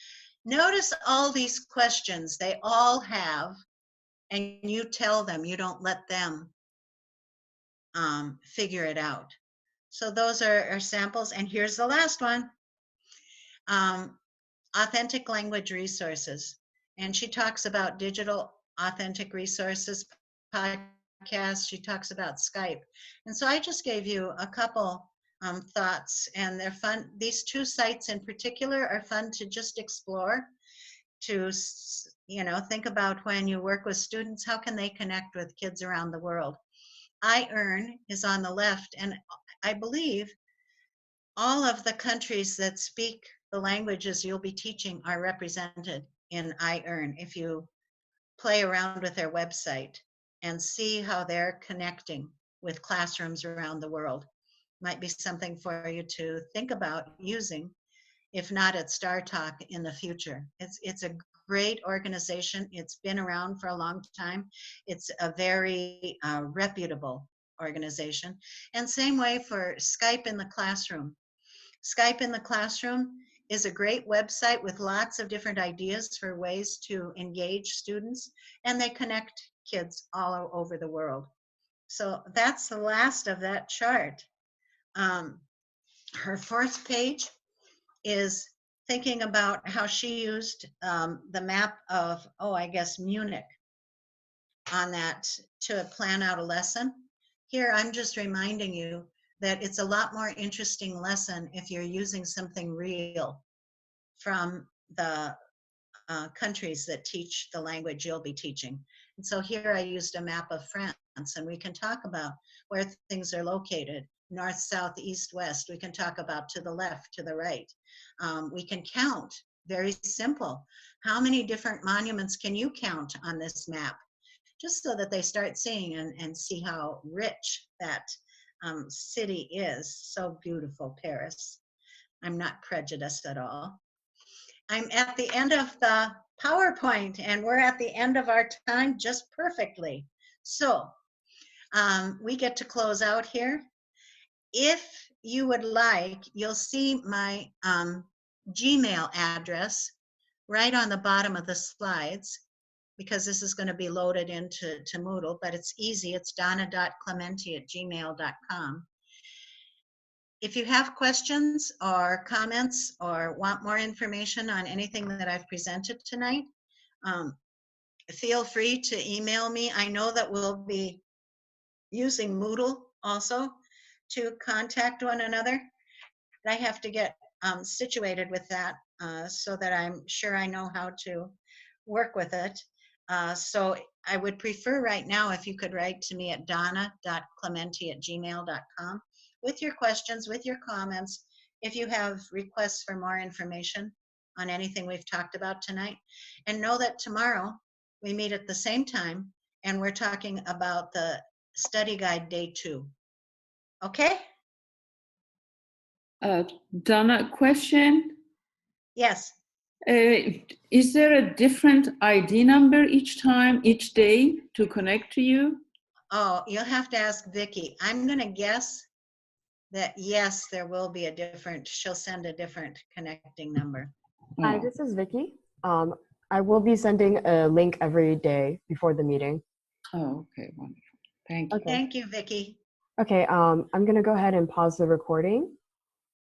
notice all these questions they all have, and you tell them, you don't let them figure it out. So those are samples. And here's the last one. Authentic language resources. And she talks about digital authentic resources, podcasts. She talks about Skype. And so I just gave you a couple thoughts, and they're fun. These two sites in particular are fun to just explore, to think about when you work with students, how can they connect with kids around the world. iEarn is on the left, and I believe all of the countries that speak the languages you'll be teaching are represented in iEarn. If you play around with their website and see how they're connecting with classrooms around the world, might be something for you to think about using, if not at STARTALK in the future. It's a great organization. It's been around for a long time. It's a very reputable organization. And same way for Skype in the Classroom. Skype in the Classroom is a great website with lots of different ideas for ways to engage students, and they connect kids all over the world. So that's the last of that chart. Her fourth page is thinking about how she used the map of, I guess Munich on that to plan out a lesson. Here, I'm just reminding you that it's a lot more interesting lesson if you're using something real from the countries that teach the language you'll be teaching. And so here I used a map of France, and we can talk about where things are located, north, south, east, west. We can talk about to the left, to the right. We can count, very simple. How many different monuments can you count on this map? Just so that they start seeing and see how rich that city is. So beautiful, Paris. I'm not prejudiced at all. I'm at the end of the PowerPoint, and we're at the end of our time just perfectly. So we get to close out here. If you would like, you'll see my Gmail address right on the bottom of the slides, because this is going to be loaded into Moodle, but it's easy. It's donna.clementi@gmail.com. If you have questions or comments or want more information on anything that I've presented tonight, feel free to email me. I know that we'll be using Moodle also to contact one another. I have to get situated with that so that I'm sure I know how to work with it. So I would prefer right now if you could write to me at donna.clementi@gmail.com with your questions, with your comments, if you have requests for more information on anything we've talked about tonight. And know that tomorrow we meet at the same time, and we're talking about the study guide day 2. Okay? Donna, question. Yes. Is there a different ID number each time, each day to connect to you? Oh, you'll have to ask Vicki. I'm going to guess that yes, there will be a different, she'll send a different connecting number. Hi, this is Vicki. I will be sending a link every day before the meeting. Oh, okay, wonderful. Thank you. Okay. Thank you, Vicki. Okay, I'm going to go ahead and pause the recording.